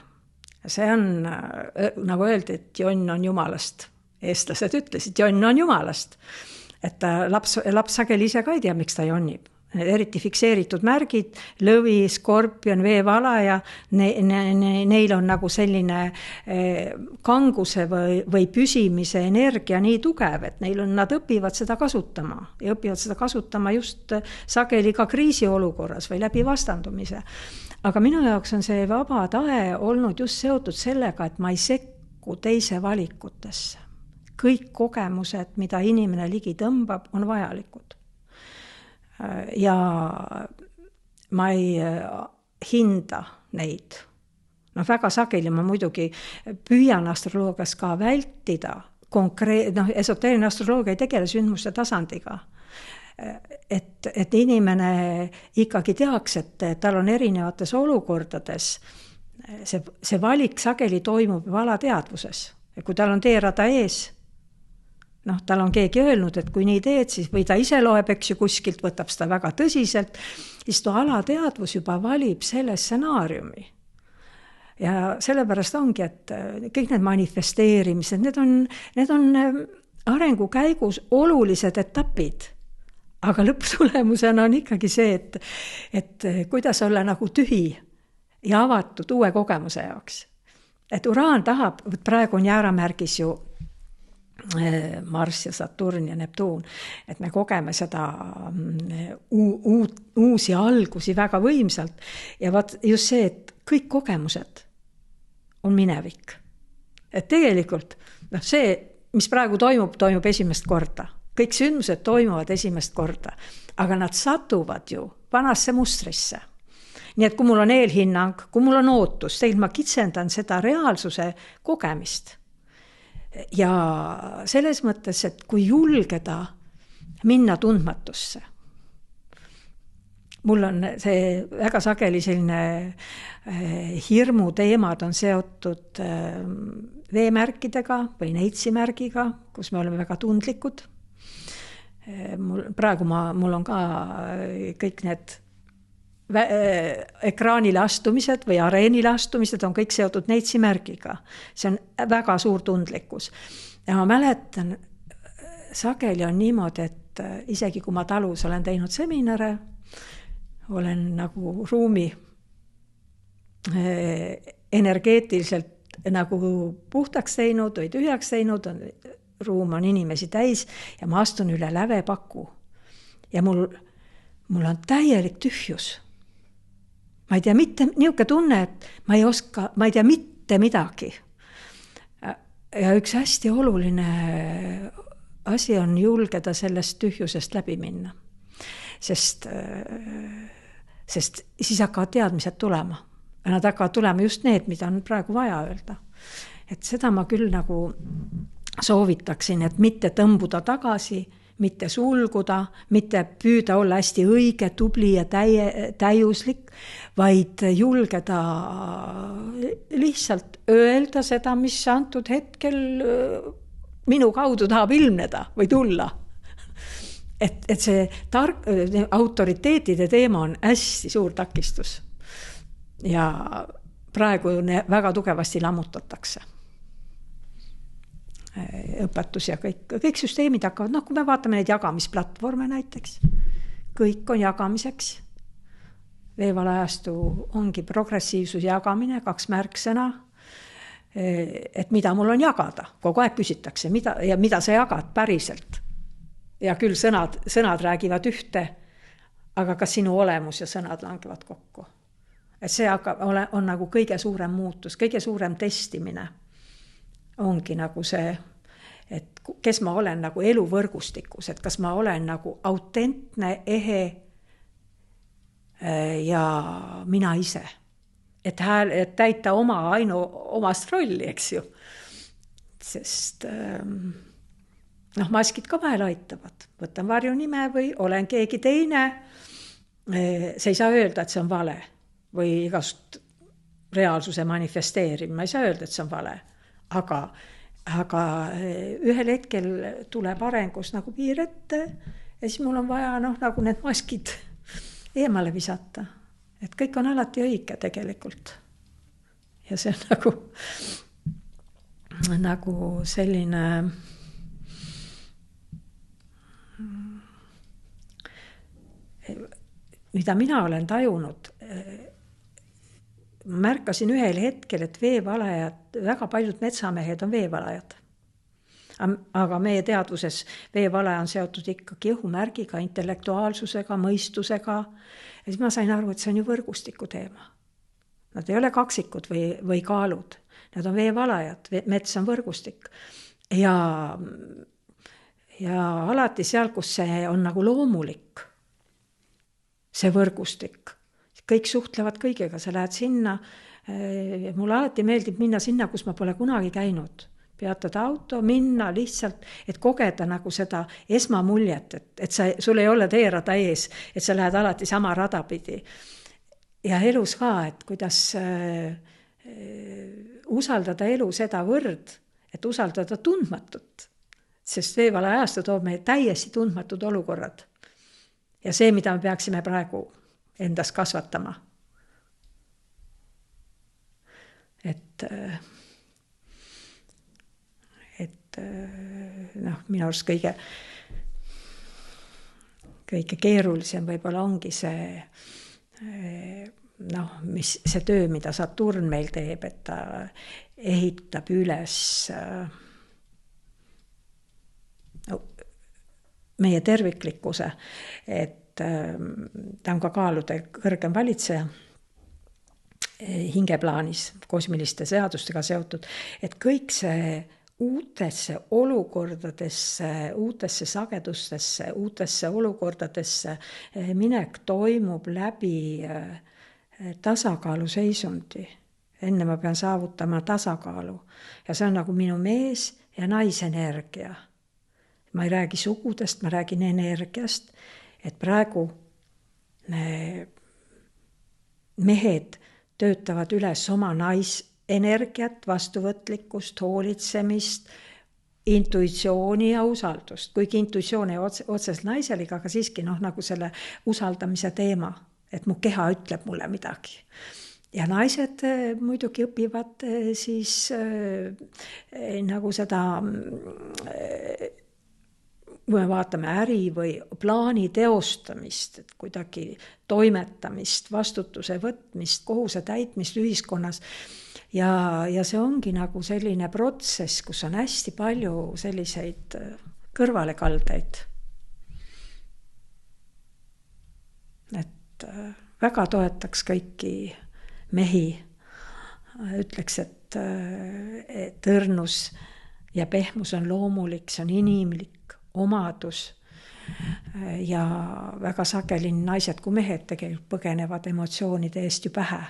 See on, nagu öeldi, et jonn on jumalast. Eestlased ütlesid, jonn on jumalast. Et laps sageli ise ka ei tea, miks ta jonnib. eriti fikseeritud märgid, lõvi, skorpion, veevalaja, neil on nagu selline kanguse või püsimise energia nii tugev, et nad õpivad seda kasutama ja õpivad seda kasutama just sageli ka kriisiolukorras või läbi vastandumise. Aga minu jaoks on see vaba tahe olnud just seotud sellega, et ma ei sekku teise valikutesse. Kõik kogemused, mida inimene ligi tõmbab, on vajalikud. Ja ma ei hinda neid. Väga sageli ma muidugi püüan astroloogias ka vältida esoteeriline astroloogia ei tegele sündmuste tasandiga. Et inimene ikkagi teaks, et tal on erinevates olukordades see valik sageli toimub alateadvuses. Ja kui tal on teerada ees, tal on keegi öelnud, et kui nii teed, siis või ta ise loeb, eks ju, kuskilt, võtab seda väga tõsiselt, siis alateadvus juba valib selle stsenaariumi. Ja sellepärast ongi, et kõik need manifesteerimised, need on arengu käigus olulised etapid. Aga lõpptulemusena on ikkagi see, et kuidas olla nagu tühi ja avatud uue kogemuse jaoks. Et Uraan tahab, praegu on jääramärgis ju Marss ja Saturn ja Neptuun, et me kogeme seda uusi algusi väga võimsalt. Ja just see, et kõik kogemused on minevik. Et tegelikult see, mis praegu toimub esimest korda. Kõik sündmused toimuvad esimest korda, aga nad satuvad ju vanasse mustrisse. Nii et kui mul on eelhinnang, kui mul on ootus, tegelikult ma kitsendan seda reaalsuse kogemist. Ja selles mõttes, et kui julgeda minna tundmatusse. Mul on see väga sageli selline hirmu teemad on seotud veemärkidega või neitsimärgiga, kus me oleme väga tundlikud. Praegu mul on ka kõik need ekraanile astumised või areenile astumised on kõik seotud neitsimärgiga. See on väga suur tundlikkus. Ja ma mäletan, sageli on niimoodi, et isegi kui ma talus olen teinud seminare, olen nagu ruumi energeetiliselt nagu puhtaks teinud või tühjaks teinud, ruum on inimesi täis ja ma astun üle lävepaku. Ja mul on täielik tühjus. Ma ei tea mitte niisugune tunne, et ma ei tea mitte midagi. Ja üks hästi oluline asi on julgeda sellest tühjusest läbi minna. Sest siis hakkavad teadmised tulema. Ja nad hakkavad tulema just need, mida on praegu vaja öelda. Et seda ma küll nagu soovitaksin, et mitte tõmbuda tagasi, mitte sulguda, mitte püüda olla hästi õige, tubli ja täiuslik, vaid julgeda lihtsalt öelda seda, mis antud hetkel minu kaudu tahab ilmneda või tulla. Et see autoriteetide teema on hästi suur takistus. Ja praegu väga tugevasti lammutatakse. Õpetus ja kõik süsteemid hakkavad, kui me vaatame neid jagamisplatvorme näiteks, kõik on jagamiseks. Veevalajastu ongi progressiivsus jagamine, 2 märksõna, et mida mul on jagada. Kogu aeg küsitakse, mida sa jagad päriselt. Ja küll sõnad räägivad ühte, aga kas sinu olemus ja sõnad langevad kokku. Et see on nagu kõige suurem muutus, kõige suurem testimine. Ongi nagu see, et kes ma olen nagu eluvõrgustikus, et kas ma olen nagu autentne, ehe ja mina ise. Et täita omast rolli, eks ju. Sest maskid ka vahel aitavad. Võtan varju nime või olen keegi teine. See ei saa öelda, et see on vale. Või igast reaalsuse manifesteerimine. Ma ei saa öelda, et see on vale. Aga ühel hetkel tuleb arengus nagu piir ette ja siis mul on vaja nagu need maskid eemale visata. Et kõik on alati õige tegelikult. Ja see on nagu selline mida mina olen tajunud, märkasin ühel hetkel, et veevalajad, väga paljud metsamehed on veevalajad. Aga meie teadvuses veevalaja on seotud ikkagi õhumärgiga, intellektuaalsusega, mõistusega. Ja siis ma sain aru, et see on ju võrgustiku teema. Nad ei ole kaksikud või kaalud. Nad on veevalajad, mets on võrgustik. Ja alati seal, kus see on nagu loomulik, see võrgustik, kõik suhtlevad kõigega, sa lähed sinna. Mulle alati meeldib minna sinna, kus ma pole kunagi käinud. Peatada auto, minna lihtsalt, et kogeda nagu seda esmamuljet, et sul ei ole teerada ees, et sa lähed alati sama rada pidi. Ja elus ka, et kuidas usaldada elu seda võrd, et usaldada tundmatut, sest veevalaja ajastu toob meie täiesti tundmatud olukorrad. Ja see, mida me peaksime praegu endas kasvatama. Minu arust kõige keerulisem võib-olla ongi see, mis see töö, mida Saturn meil teeb, et ta ehitab üles meie terviklikkuse, et ta on ka kaalude kõrgem valitseja hingeplaanis kosmiliste seadustega seotud, et kõik see uutesse olukordadesse, uutesse sagedustesse, uutesse olukordadesse minek toimub läbi tasakaalu seisundi. Enne ma pean saavutama tasakaalu. Ja see on nagu minu mees ja naisenergia. Ma ei räägi sugudest, ma räägin energiast, et praegu mehed töötavad üles oma naisenergiat, vastuvõtlikkust, hoolitsemist, intuitsiooni ja usaldust. Kuigi intuitsioon ei otseselt naiseliga, aga siiski nagu selle usaldamise teema, et mu keha ütleb mulle midagi. Ja naised muidugi õpivad siis nagu seda, kui me vaatame äri või plaani teostamist, et kuidagi toimetamist, vastutuse võtmist, kohuse täitmist ühiskonnas. Ja see ongi nagu selline protsess, kus on hästi palju selliseid kõrvalekaldeid. Et väga toetaks kõiki mehi, ütleks, et õrnus ja pehmus on loomulik, see on inimlik omadus ja väga sageli naised kui mehed tegelikult põgenevad emotsioonide eest ju pähe.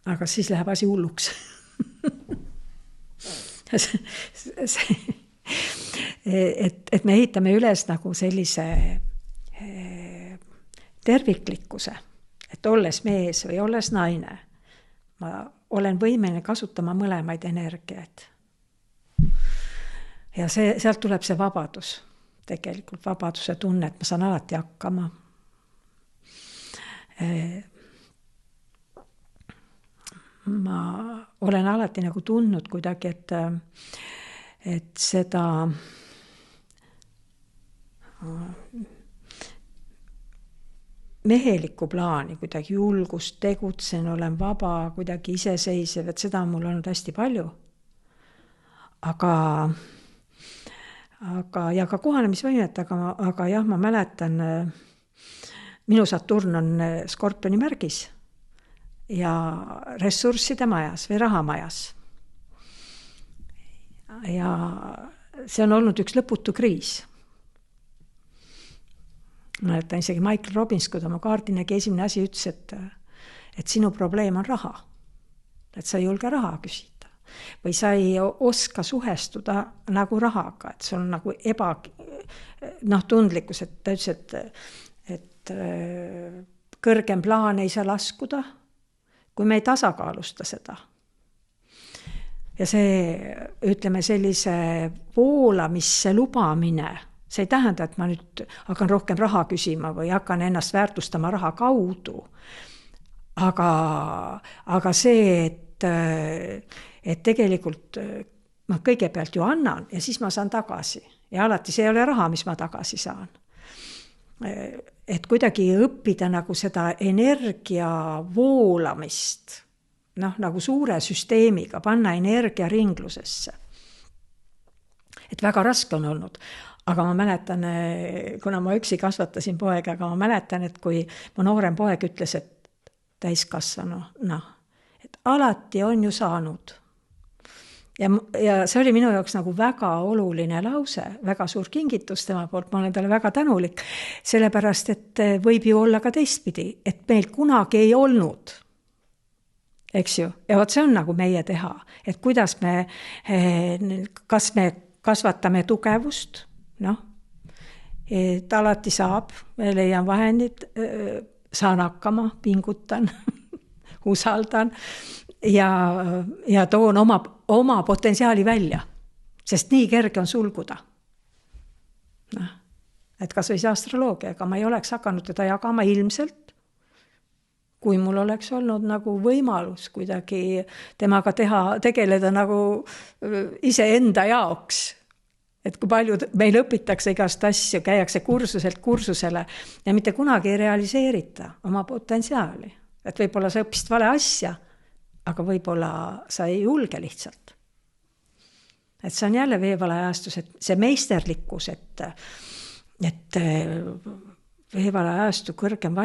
Aga siis läheb asi hulluks. et me ehitame üles nagu sellise terviklikkuse, et olles mees või olles naine, ma olen võimeline kasutama mõlemaid energiaid. Ja sealt tuleb see vabadus, tegelikult vabaduse tunne, et ma saan alati hakkama. Ma olen alati nagu tundnud kuidagi, et seda mehelikku plaani, kuidagi julgust, tegutsen, olen vaba, kuidagi iseseisev, et seda on mul olnud hästi palju. Ja ka kohanemisvõimet, aga jah, ma mäletan, minu Saturn on Skorpioni märgis ja ressursside majas või rahamajas. Ja see on olnud üks lõputu kriis. Mäletan isegi Michael Robbins, kui ta oma kaardi nägi, esimene asi ütles, et sinu probleem on raha. Et sa ei julge raha küsida. Või sa ei oska suhestuda nagu rahaga, et sul on nagu tundlikkus, et ta ütles, et kõrgem plaan ei saa laskuda, kui me ei tasakaalusta seda. Ja see, ütleme, sellise voolamisse lubamine, see ei tähenda, et ma nüüd hakkan rohkem raha küsima või hakkan ennast väärtustama raha kaudu. Aga see, et tegelikult ma kõigepealt ju annan ja siis ma saan tagasi. ja alati see ei ole raha, mis ma tagasi saan. Et kuidagi õppida nagu seda energia voolamist, nagu suure süsteemiga, panna energia ringlusesse. Et väga raske on olnud. Aga ma mäletan, kuna ma üksi kasvatasin poega, aga ma mäletan, et kui mu noorem poeg ütles, et täiskasvanu, et alati on ju saanud. Ja see oli minu jaoks nagu väga oluline lause, väga suur kingitus tema poolt, ma olen talle väga tänulik, sellepärast, et võib ju olla ka teistpidi, et meil kunagi ei olnud, eks ju, ja see on nagu meie teha, et kuidas kas me kasvatame tugevust, et alati saab, leian vahendid, saan hakkama, pingutan, usaldan ja toon oma potentsiaali välja, sest nii kerge on sulguda. Et kas või see astroloogiaga, ma ei oleks hakanud teda jagama ilmselt, kui mul oleks olnud nagu võimalus kuidagi temaga tegeleda nagu iseenda jaoks. Et kui palju meil õpitakse igast asju, käiakse kursuselt kursusele ja mitte kunagi ei realiseerita oma potentsiaali. Et võib-olla sa õppisid vale asja, aga võib-olla sa ei julge lihtsalt. Et see on jälle veevalaajastus, et see meisterlikkus, et veevalajastu kõrgem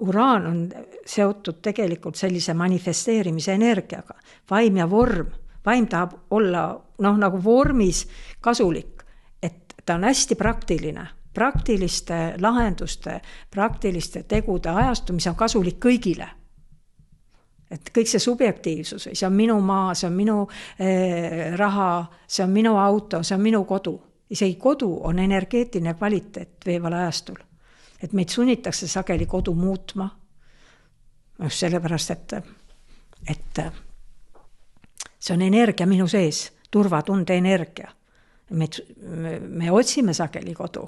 uraan on seotud tegelikult sellise manifesteerimise energiaga. Vaim ja vorm. Vaim tahab olla nagu vormis kasulik, et ta on hästi praktiline, praktiliste lahenduste, praktiliste tegude ajastu, mis on kasulik kõigile. Et kõik see subjektiivsus, see on minu maa, see on minu raha, see on minu auto, see on minu kodu. Isegi kodu on energeetiline kvaliteet veevalajastul. Et meid sunnitakse sageli kodu muutma. Just sellepärast, et see on energia minu sees, turvatunde energia. Me otsime sageli kodu.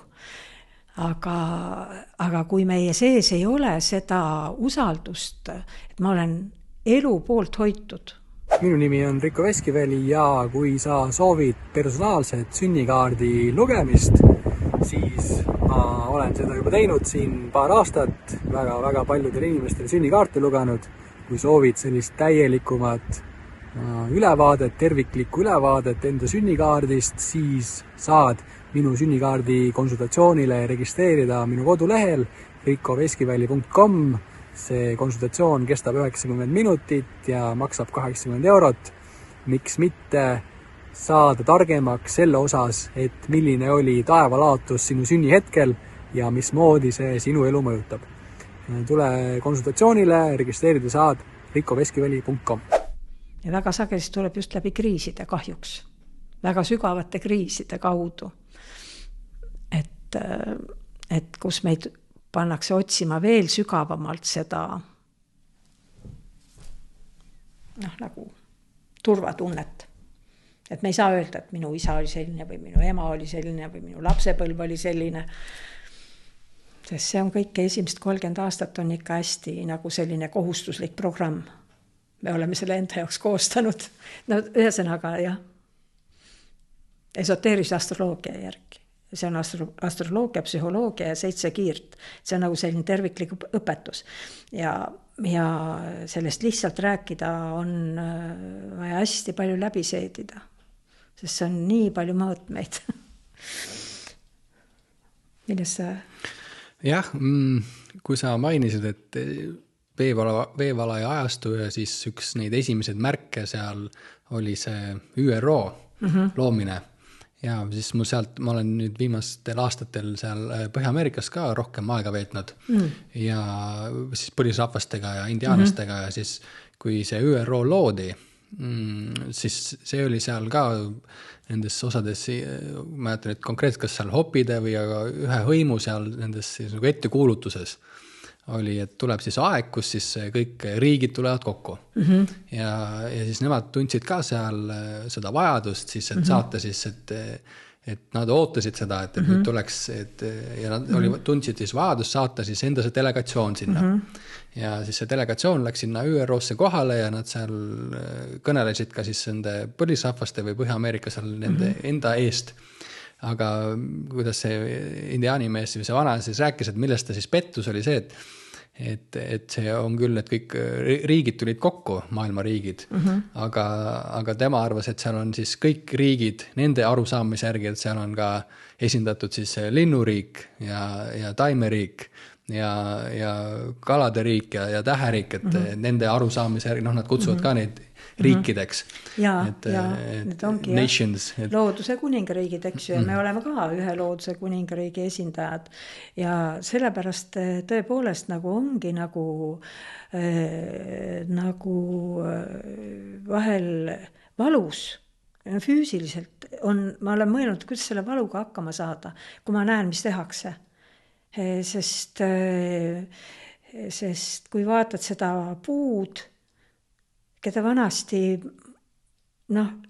Aga kui meie sees ei ole seda usaldust, et ma olen elu poolt hoitud. Minu nimi on Rikko Veskiväli ja kui sa soovid personaalset sünnikaardi lugemist, siis ma olen seda juba teinud siin paar aastat, väga paljudele inimestele sünnikaarte lugenud. Kui soovid sellist täielikumat ülevaadet, terviklikku ülevaadet enda sünnikaardist, siis saad minu sünnikaardi konsultatsioonile registreerida minu kodulehel rikkoveskiväli.com. See konsultatsioon kestab 90 minutit ja maksab 80 €. Miks mitte saada targemaks selle osas, et milline oli taevalaatus sinu sünnihetkel ja mismoodi see sinu elu mõjutab. Tule konsultatsioonile, registreerida saad rikkoveskiväli.com. Ja väga sageli tuleb just läbi kriiside kahjuks. Väga sügavate kriiside kaudu. Et kus meid pannakse otsima veel sügavamalt seda nagu turvatunnet. Et me ei saa öelda, et minu isa oli selline või minu ema oli selline või minu lapsepõlv oli selline. Sest see on kõik esimest 30 aastat on ikka hästi nagu selline kohustuslik programm. Me oleme selle enda jaoks koostanud. Ühesõnaga, jah. Esoteerilise astroloogia järgi. See on astroloogia, psühholoogia ja 7 kiirt. See on nagu selline terviklik õpetus. Ja sellest lihtsalt rääkida on vaja hästi palju läbi seedida. Sest see on nii palju mõõtmeid. Milles sa? Jah, kui sa mainisid, et veevalaja ajastu ja siis üks neid esimesed märke seal oli see ÜRO loomine. Ja siis ma olen nüüd viimastel aastatel seal Põhja-Ameerikas ka rohkem aega veetnud ja siis põlisrahvastega ja indiaanastega ja siis kui see ÜRO loodi, siis see oli seal ka nendes osades, ma mäletan, et konkreetselt kas seal hopide või ühe hõimu seal nendes nagu ettekuulutuses oli, et tuleb siis aeg, kus siis kõik riigid tulevad kokku. Ja siis nemad tundsid ka seal seda vajadust, siis, et saata siis, et nad ootasid seda, et nüüd tuleks, ja nad tundsid siis vajadust saata siis enda see delegatsioon sinna. Ja siis see delegatsioon läks sinna ÜRO-sse kohale ja nad seal kõnelesid ka siis nende põlisrahvaste või Põhja-Ameerika seal nende enda eest. aga kuidas see indiaanimees või see vana siis rääkis, et millest ta siis pettus, oli see, et see on küll, et kõik riigid tulid kokku, maailma riigid, aga tema arvas, et seal on siis kõik riigid nende arusaamise järgi, et seal on ka esindatud siis linnuriik ja taimeriik ja kalade riik ja täheriik, et nende arusaamise järgi, nad kutsuvad ka neid riikideks. Need ongi nations. Looduse kuningriigid, eks ju, ja me oleme ka ühe looduse kuningriigi esindajad. Ja sellepärast tõepoolest nagu ongi nagu vahel valus, füüsiliselt on, ma olen mõelnud, kuidas selle valuga hakkama saada, kui ma näen, mis tehakse. Sest kui vaatad seda puud, keda vanasti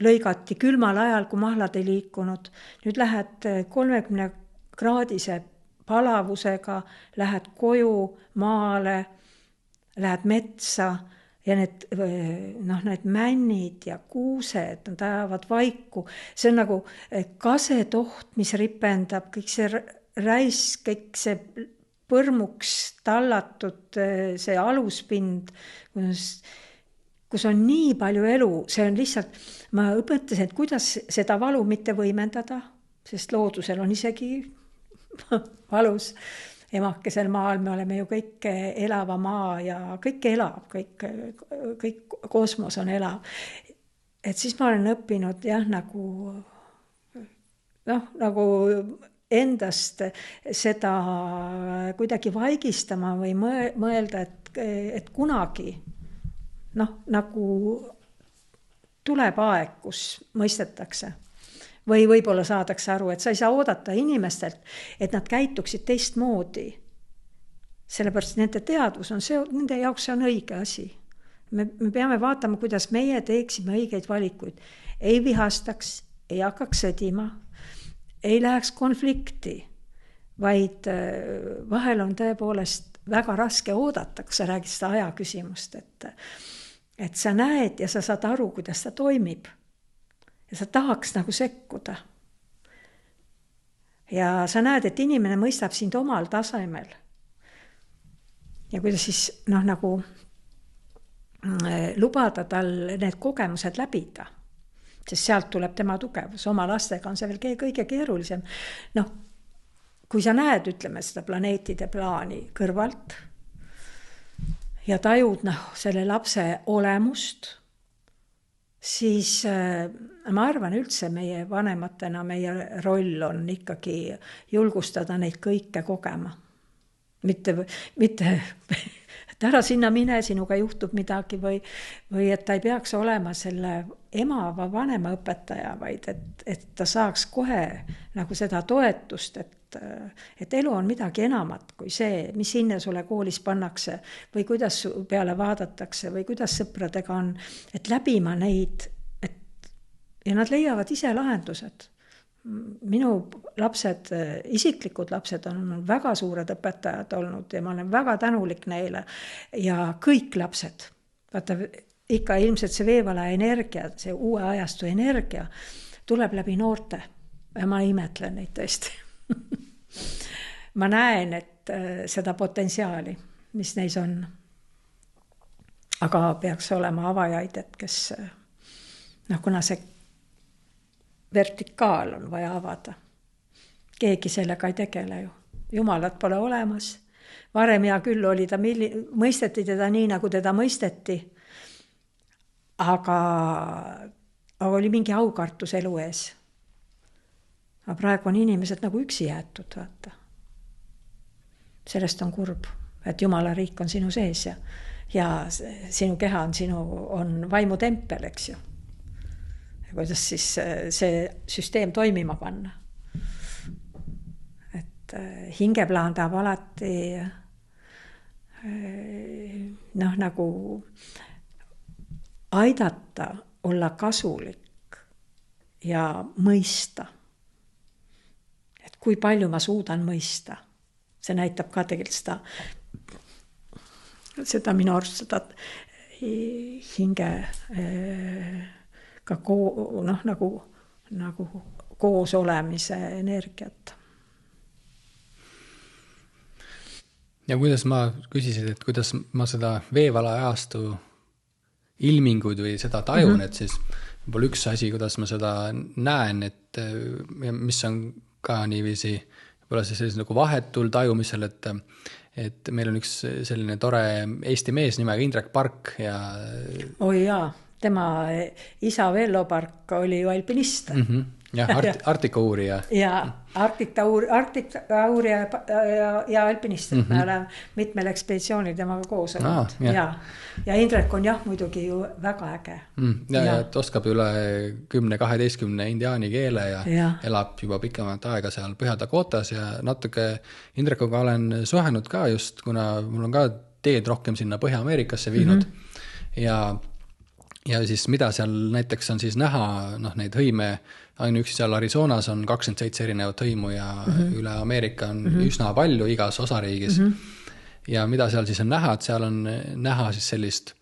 lõigati külmal ajal, kui mahlad ei liikunud. Nüüd lähed 30-kraadise palavusega, lähed koju, maale, lähed metsa ja need männid ja kuused, nad ajavad vaiku. See on nagu kasetoht, mis ripendab, kõik see räisk, kõik see põrmuks tallatud, see aluspind, kus on nii palju elu, see on lihtsalt, ma õpetasin, et kuidas seda valu mitte võimendada, sest loodusel on isegi valus. Emakesel maal me oleme ju kõik elava maa ja kõik elab, kõik kosmos on elav. Et siis ma olen õppinud nagu endast seda kuidagi vaigistama või mõelda, et kunagi nagu tuleb aeg, kus mõistetakse. Või võib-olla saadakse aru, et sa ei saa oodata inimestelt, et nad käituksid teistmoodi. Sellepärast nende teadvus on nende jaoks see on õige asi. Me peame vaatama, kuidas meie teeksime õigeid valikuid. Ei vihastaks, ei hakkaks sõdima, ei läheks konflikti, vaid vahel on tõepoolest väga raske oodata, kui sa räägid seda aja küsimust, et sa näed ja sa saad aru, kuidas ta toimib. Ja sa tahaks nagu sekkuda. Ja sa näed, et inimene mõistab sind omal tasemel. Ja kuidas siis nagu lubada tal need kogemused läbida. Sest sealt tuleb tema tugevus. Oma lastega on see veel kõige keerulisem. Kui sa näed, ütleme seda planeetide plaani kõrvalt, ja tajud selle lapse olemust, siis ma arvan üldse meie vanematena, meie roll on ikkagi julgustada neid kõike kogema. Mitte et ära sinna mine, sinuga juhtub midagi või et ta ei peaks olema selle ema või vanema õpetaja, vaid et ta saaks kohe nagu seda toetust, et elu on midagi enamat kui see, mis hinne sulle koolis pannakse või kuidas peale vaadatakse või kuidas sõpradega on, et läbima neid, ja nad leiavad ise lahendused. Minu lapsed, isiklikud lapsed on väga suured õpetajad olnud ja ma olen väga tänulik neile ja kõik lapsed, vaata ikka ilmselt see veevala energia, see uue ajastu energia tuleb läbi noorte ja ma imetlen neid tõesti. Ma näen, et seda potentsiaali, mis neis on, aga peaks olema avajaid, et kes, kuna see vertikaal on vaja avada. Keegi sellega ei tegele ju. Jumalat pole olemas. Varem ja küll oli ta, mõisteti teda nii, nagu teda mõisteti, aga oli mingi aukartus elu ees. Aga praegu on inimesed nagu üksi jäetud, vaata. Sellest on kurb, et Jumala riik on sinu sees ja sinu keha on vaimu tempel, eks ju. Ja kuidas siis see süsteem toimima panna. Et hingeplaan tahab alati nagu aidata, olla kasulik ja mõista. Et kui palju ma suudan mõista. See näitab ka tegelikult seda minu arust, seda hinge nagu koos olemise energiat. Ja kuidas ma küsisid, et kuidas ma seda veevala ajastu ilminguid või seda tajun, et siis võib-olla üks asi, kuidas ma seda näen, et mis on ka niiviisi, võib-olla see sellise nagu vahetul tajumisel, et meil on üks selline tore Eesti mees nimega Indrek Park ja... Oi jaa, tema isa Vello Park oli ju alpinist. Ja Arktika uurija. Ja Arktika uurija ja alpinist, et me oleme mitmel ekspeditsioonil temaga koos olnud. Ja Indrek on muidugi ju väga äge. Ja et oskab üle 10-12 indiaani keele ja elab juba pikemat aega seal Põhja-Dakotas ja natuke Indrekuga olen suhenud ka just, kuna mul on ka teed rohkem sinna Põhja-Ameerikasse viinud ja siis mida seal näiteks on siis näha, neid hõime, ainuüksi seal Arizonas on 27 erinevat hõimu ja üle Ameerika on üsna palju igas osariigis. Ja mida seal siis on näha, et seal on näha siis sellist,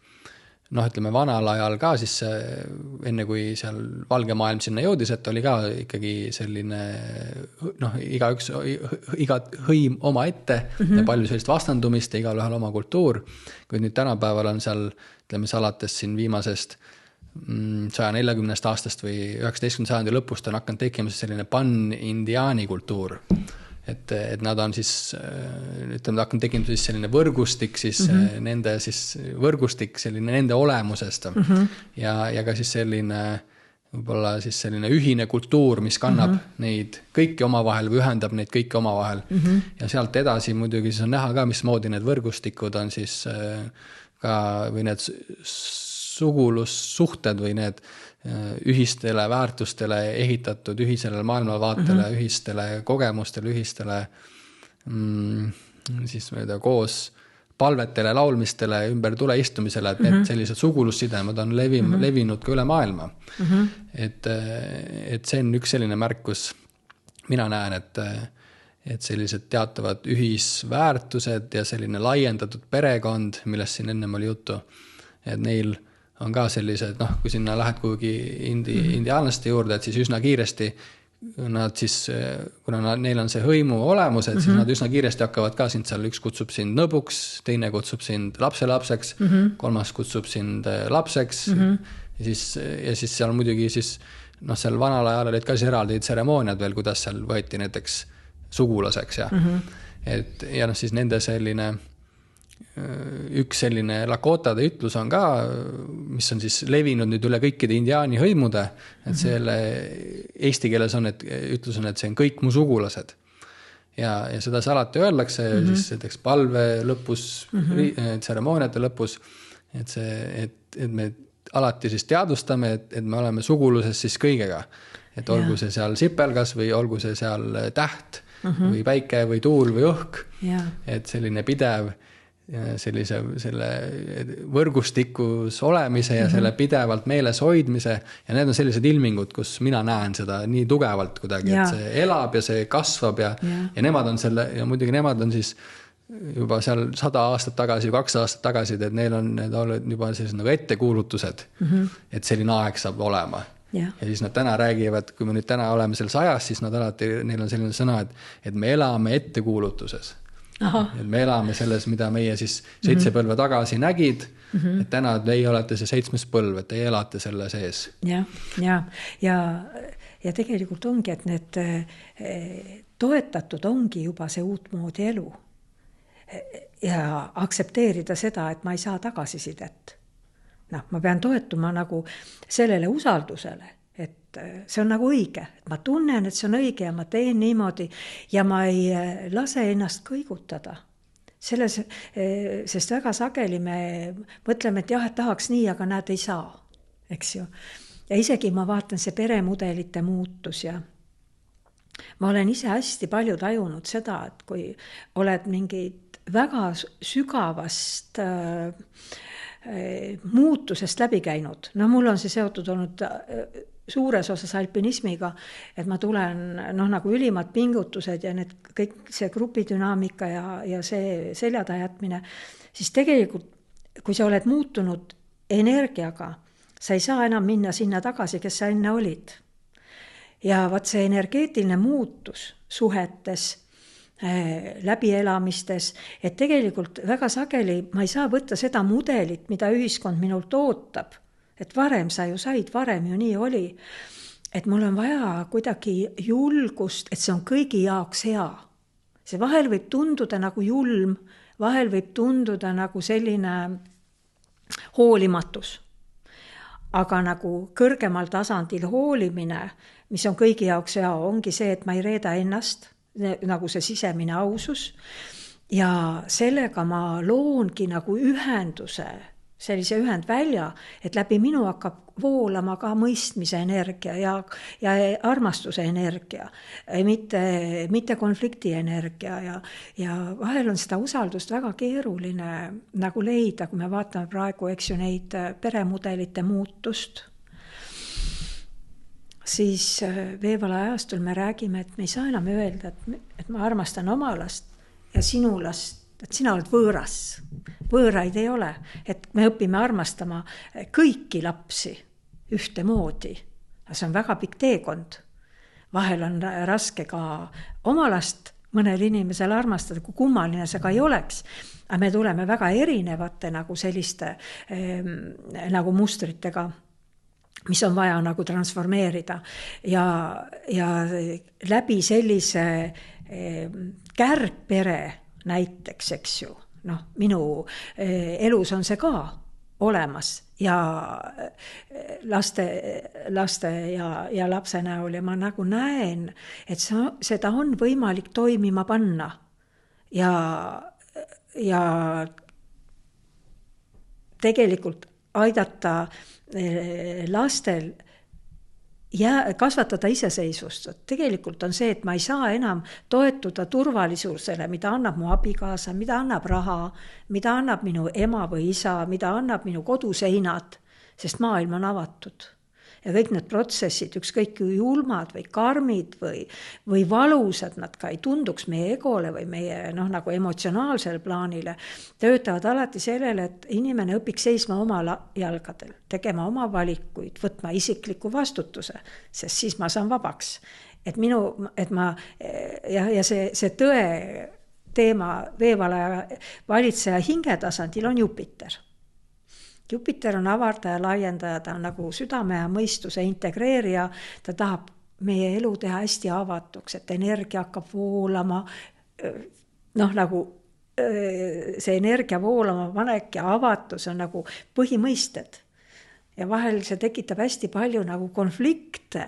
ütleme vanal ajal ka siis enne kui seal valge maailm sinna jõudis, et oli ka ikkagi selline, iga hõim oma ette ja palju sellist vastandumist ja igal ühel oma kultuur. Kui nüüd tänapäeval on seal, ütleme alates siin viimasest 140 aastast või 19. sajandi lõpust on hakanud tekkima selline pan-indiaani kultuur. Et nad on siis, ütleme, hakanud tekkima siis selline võrgustik, siis nende siis võrgustik selline nende olemusest ja ka siis selline võib-olla siis selline ühine kultuur, mis kannab neid kõiki omavahel või ühendab neid kõiki omavahel. Ja sealt edasi muidugi siis on näha ka, mismoodi need võrgustikud on siis ka või need sugulussuhted või need ühistele väärtustele ehitatud, ühisele maailmavaatele, ühistele kogemustele, ühistele siis koos palvetele, laulmistele, ümber tule istumisele, et need sellised sugulussidemed on levinud ka üle maailma. Et see on üks selline märkus, mina näen, et sellised teatavad ühisväärtused ja selline laiendatud perekond, millest siin ennem oli juttu, et neil on ka sellised, kui sinna lähed kuhugi indiaanlaste juurde, et siis üsna kiiresti nad siis, kuna neil on see hõimu olemus, et siis nad üsna kiiresti hakkavad ka sind seal, üks kutsub sind nõbuks, teine kutsub sind lapselapseks, kolmas kutsub sind lapseks ja siis seal muidugi siis, seal vanal ajal olid ka siis eraldi tseremooniad veel, kuidas seal võeti näiteks sugulaseks ja siis nende selline üks selline lakotade ütlus on ka, mis on siis levinud nüüd üle kõikide indiaani hõimude, et selle eesti keeles on, et ütlus on, et see on kõik mu sugulased. Ja seda alati öeldakse siis näiteks palve lõpus, tseremooniate lõpus, et me alati siis teadvustame, et me oleme suguluses siis kõigega. Et olgu see seal sipelgas või olgu see seal täht või päike või tuul või õhk, et selline pidev selle võrgustikus olemise ja selle pidevalt meeles hoidmise ja need on sellised ilmingud, kus mina näen seda nii tugevalt kuidagi, et see elab ja see kasvab ja nemad on selle, ja muidugi nemad on siis juba seal 100 aastat tagasi, 2 aastat tagasi, et neil on juba sellised nagu ettekuulutused, et selline aeg saab olema. Ja siis nad täna räägivad, kui me nüüd täna oleme selles ajas, siis nad alati, neil on selline sõna, et me elame ettekuulutuses. Et me elame selles, mida meie siis 7 põlve tagasi nägid, et täna teie olete see 7. põlv, et teie elate selle sees. Ja tegelikult ongi, et need toetatud ongi juba see uut moodi elu ja aksepteerida seda, et ma ei saa tagasisidet. Ma pean toetuma nagu sellele usaldusele, et see on nagu õige, et ma tunnen, et see on õige ja ma teen niimoodi ja ma ei lase ennast kõigutada. Sest väga sageli me mõtleme, et et tahaks nii, aga näed ei saa, eks ju. Ja isegi ma vaatan see peremudelite muutus ja ma olen ise hästi palju tajunud seda, et kui oled mingid väga sügavast muutusest läbi käinud, mul on see seotud olnud suures osas alpinismiga, et ma tulen nagu ülimad pingutused ja need kõik see grupidünaamika ja see seljada jätmine, siis tegelikult, kui sa oled muutunud energiaga, sa ei saa enam minna sinna tagasi, kes sa enne olid. Ja vaat see energeetiline muutus suhetes, läbielamistes, et tegelikult väga sageli ma ei saa võtta seda mudelit, mida ühiskond minult ootab. Et varem sa ju said, varem ju nii oli. Et mul on vaja kuidagi julgust, et see on kõigi jaoks hea. See vahel võib tunduda nagu julm, vahel võib tunduda nagu selline hoolimatus. Aga nagu kõrgemal tasandil hoolimine, mis on kõigi jaoks hea, ongi see, et ma ei reeda ennast, nagu see sisemine ausus. Ja sellega ma loongi nagu ühenduse, sellise ühendvälja, et läbi minu hakkab voolama ka mõistmise energia ja armastuse energia, mitte konflikti energia. Ja vahel on seda usaldust väga keeruline nagu leida, kui me vaatame praegu, eks ju, neid peremudelite muutust. Siis Veevala ajastul me räägime, et me ei saa enam öelda, et ma armastan oma last ja sinu last, et sina oled võõras. Võõraid ei ole, et me õpime armastama kõiki lapsi ühtemoodi. See on väga pikk teekond. Vahel on raske ka oma last mõnel inimesel armastada, kui kummaline see ka ei oleks. Aga me tuleme väga erinevate nagu selliste nagu mustritega, mis on vaja nagu transformeerida. Ja läbi sellise kärgpere näiteks, eks ju, minu elus on see ka olemas ja laste ja lapse näol ja ma nagu näen, et seda on võimalik toimima panna ja tegelikult aidata lastel kasvatada iseseisvust. Tegelikult on see, et ma ei saa enam toetuda turvalisusele, mida annab mu abikaasa, mida annab raha, mida annab minu ema või isa, mida annab minu koduseinad, sest maailm on avatud. Ja kõik need protsessid, ükskõik kui julmad või karmid või valusad nad ka ei tunduks meie egole või meie nagu emotsionaalsele plaanile, töötavad alati sellele, et inimene õpiks seisma oma jalgadel, tegema oma valikuid, võtma isikliku vastutuse, sest siis ma saan vabaks. Ja see tõe teema Veevala valitseja hingetasandil on Jupiter. Jupiter on avardaja, laiendaja, ta on nagu südame ja mõistuse integreerija, ta tahab meie elu teha hästi avatuks, et energia hakkab voolama, nagu see energia voolama panek ja avatus on nagu põhimõisted. Ja vahel see tekitab hästi palju nagu konflikte,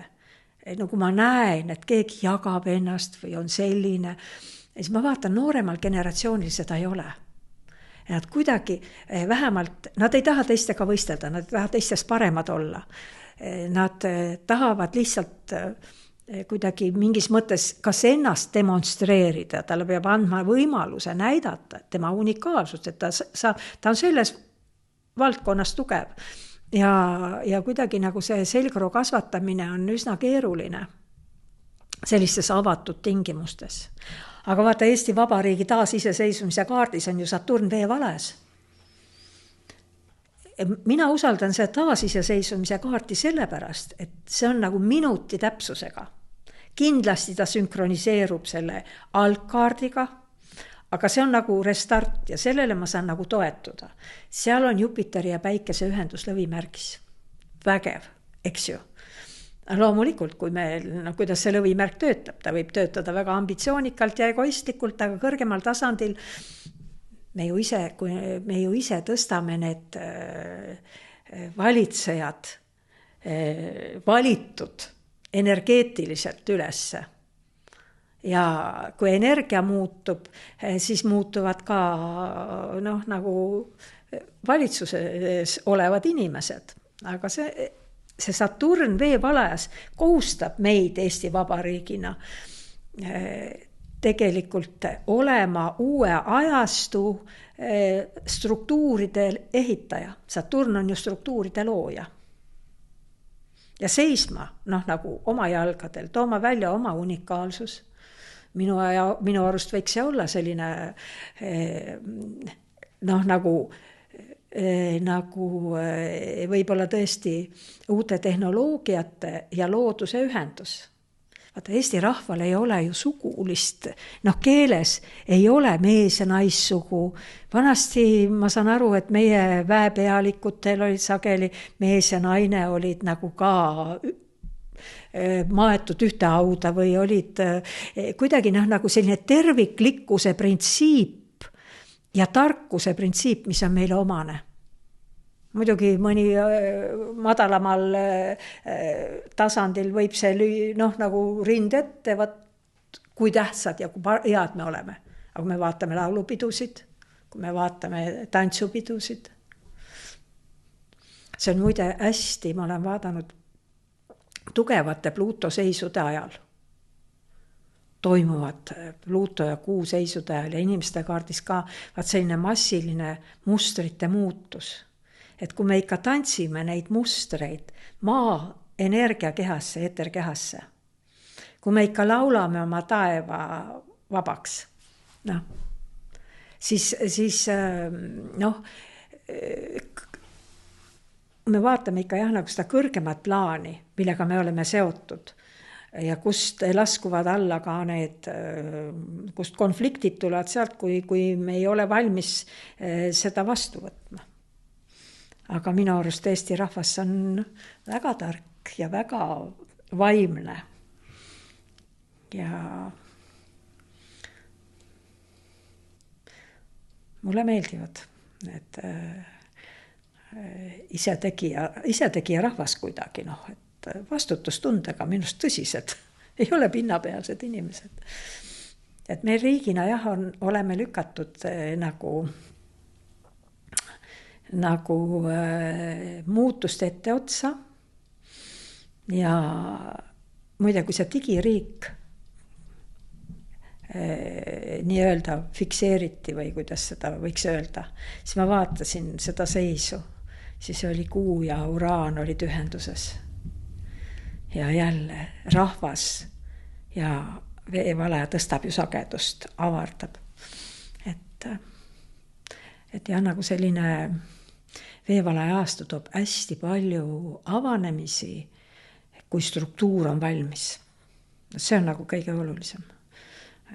nagu ma näen, et keegi jagab ennast või on selline. Ja siis ma vaatan, nooremal generatsioonil seda ei ole. Nad kuidagi vähemalt, nad ei taha teistega võistelda, nad ei taha teistest paremad olla. Nad tahavad lihtsalt kuidagi mingis mõttes kas ennast demonstreerida, talle peab andma võimaluse näidata tema unikaalsust, et ta on selles valdkonnas tugev. Ja kuidagi nagu see selgroo kasvatamine on üsna keeruline sellistes avatud tingimustes. Aga vaata, Eesti Vabariigi taasiseseisvumise kaardis on ju Saturn Veevales. Mina usaldan see taasiseseisvumise kaarti sellepärast, et see on nagu minuti täpsusega. Kindlasti ta sünkroniseerub selle algkaardiga, aga see on nagu restart ja sellele ma saan nagu toetuda. Seal on Jupiteri ja Päikese ühendus lõvimärgis. Vägev, eks ju. Loomulikult, kuidas see lõvimärk töötab, ta võib töötada väga ambitsioonikalt ja egoistlikult, aga kõrgemal tasandil me ju ise tõstame need valitsejad valitud energeetiliselt ülesse. Ja kui energia muutub, siis muutuvad ka nagu valitsuses olevad inimesed, aga see Saturn Veevalajas kohustab meid Eesti Vabariigina tegelikult olema uue ajastu struktuuride ehitaja. Saturn on ju struktuuride looja. Ja seisma, nagu oma jalgadel, tooma välja oma unikaalsus. Minu arust võiks see olla selline nagu võib-olla tõesti uute tehnoloogiate ja looduse ühendus. vaata, Eesti rahval ei ole ju sugulist, keeles ei ole mees ja naissugu. Vanasti ma saan aru, et meie väepealikutel olid sageli mees ja naine olid nagu ka maetud ühte hauda või olid kuidagi nagu selline terviklikkuse printsiip ja tarkuse printsiip, mis on meile omane. Muidugi mõni madalamal tasandil võib see nagu rind ette, kui tähtsad ja kui head me oleme. Aga me vaatame laulupidusid, kui me vaatame tantsupidusid. See on muide hästi, ma olen vaadanud tugevate Pluuto seisude ajal. Toimuvad Pluuto ja Kuu seisude ajal ja inimeste kaardis ka selline massiline mustrite muutus. Et kui me ikka tantsime neid mustreid maa energiakehasse, eterkehasse, kui me ikka laulame oma taeva vabaks, siis me vaatame ikka nagu seda kõrgemat plaani, millega me oleme seotud ja kust laskuvad alla ka need, kust konfliktid tulevad sealt, kui me ei ole valmis seda vastu võtma. Aga minu arust Eesti rahvas on väga tark ja väga vaimne. Ja mulle meeldivad need isetegija rahvas kuidagi, et vastutustundega minust tõsised, ei ole pinnapealsed inimesed. Et me riigina oleme lükatud nagu muutuste ette otsa ja muide, kui see digiriik nii öelda fikseeriti või kuidas seda võiks öelda, siis ma vaatasin seda seisu, siis oli Kuu ja Uraan olid ühenduses ja jälle rahvas ja veevalaja tõstab ju sagedust, avardab, et ja nagu selline veevalaja aastu toob hästi palju avanemisi, kui struktuur on valmis. See on nagu kõige olulisem.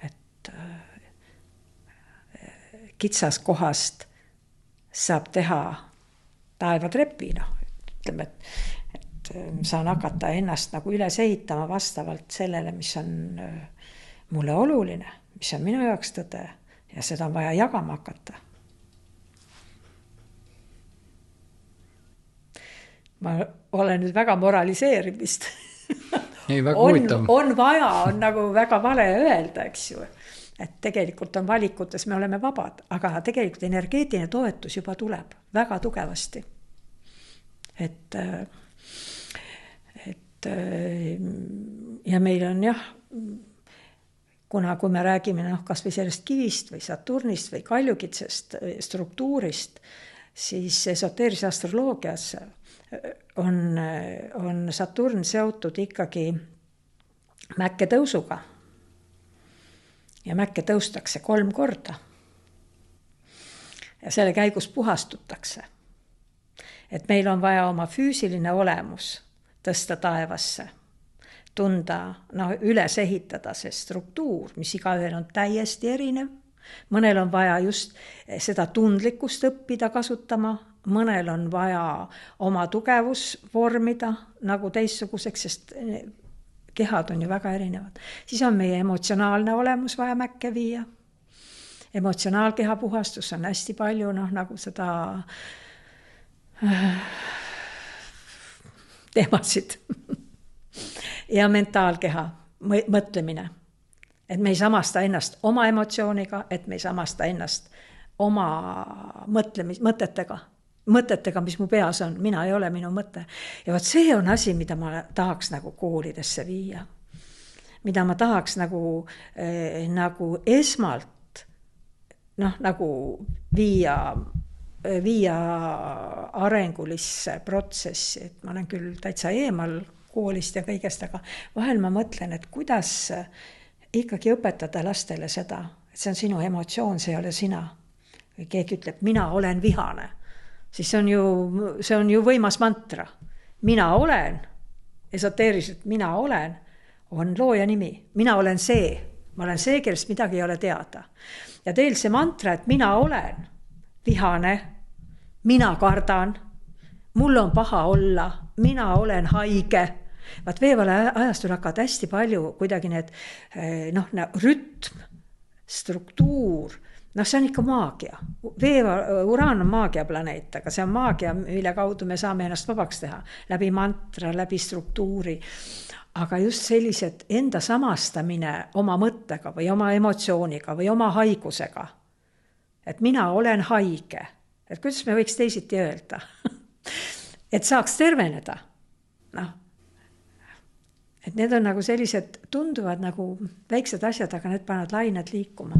Et kitsas kohast saab teha taevatrepi, ütleme, et saan hakata ennast nagu üles ehitama vastavalt sellele, mis on mulle oluline, mis on minu jaoks tõde ja seda on vaja jagama hakata. Ma olen nüüd väga moraliseerimist. Ei, väga huvitav. On vaja, on nagu väga vale öelda, eks ju. Et tegelikult on valikutes, me oleme vabad, aga tegelikult energeetiline toetus juba tuleb väga tugevasti. Et ja meil on kuna kui me räägime kas või sellest kivist või Saturnist või kaljukitsest struktuurist, siis esoteerises astroloogias on Saturn seotud ikkagi mäkke tõusuga. Ja mäkke tõustakse 3 korda. Ja selle käigus puhastutakse. Et meil on vaja oma füüsiline olemus tõsta taevasse, tunda, üles ehitada see struktuur, mis igaühel on täiesti erinev. Mõnel on vaja just seda tundlikkust õppida kasutama, mõnel on vaja oma tugevus vormida nagu teistsuguseks, sest kehad on ju väga erinevad. Siis on meie emotsionaalne olemus vaja mäkke viia. Emotsionaalkeha puhastus on hästi palju, nagu seda teemasid. Ja mentaalkeha, mõtlemine. Et me ei samasta ennast oma emotsiooniga, et me ei samasta ennast oma mõtetega, mis mu peas on. Mina ei ole minu mõte. Ja vaat see on asi, mida ma tahaks nagu koolidesse viia. Mida ma tahaks nagu esmalt nagu viia arengulisse protsessi. Et ma olen küll täitsa eemal koolist ja kõigest, aga vahel ma mõtlen, et kuidas ikkagi õpetada lastele seda, et see on sinu emotsioon, see ei ole sina. Või keegi ütleb, mina olen vihane. Siis see on ju võimas mantra. Mina olen, esoteeriliselt mina olen, on looja nimi. Mina olen see. Ma olen see, kellest midagi ei ole teada. Ja teil see mantra, et mina olen vihane, mina kardan, mul on paha olla, mina olen haige. Vaat Veevale ajastul hakkavad hästi palju kuidagi need rütm, struktuur, see on ikka maagia. Uraan on maagia planeet, aga see on maagia, mille kaudu me saame ennast vabaks teha. Läbi mantra, läbi struktuuri. Aga just sellised enda samastamine oma mõttega või oma emotsiooniga või oma haigusega. Et mina olen haige. Et kuidas me võiks teisiti öelda? Et saaks terveneda. Et need on nagu sellised, tunduvad nagu väiksed asjad, aga need panevad lained liikuma.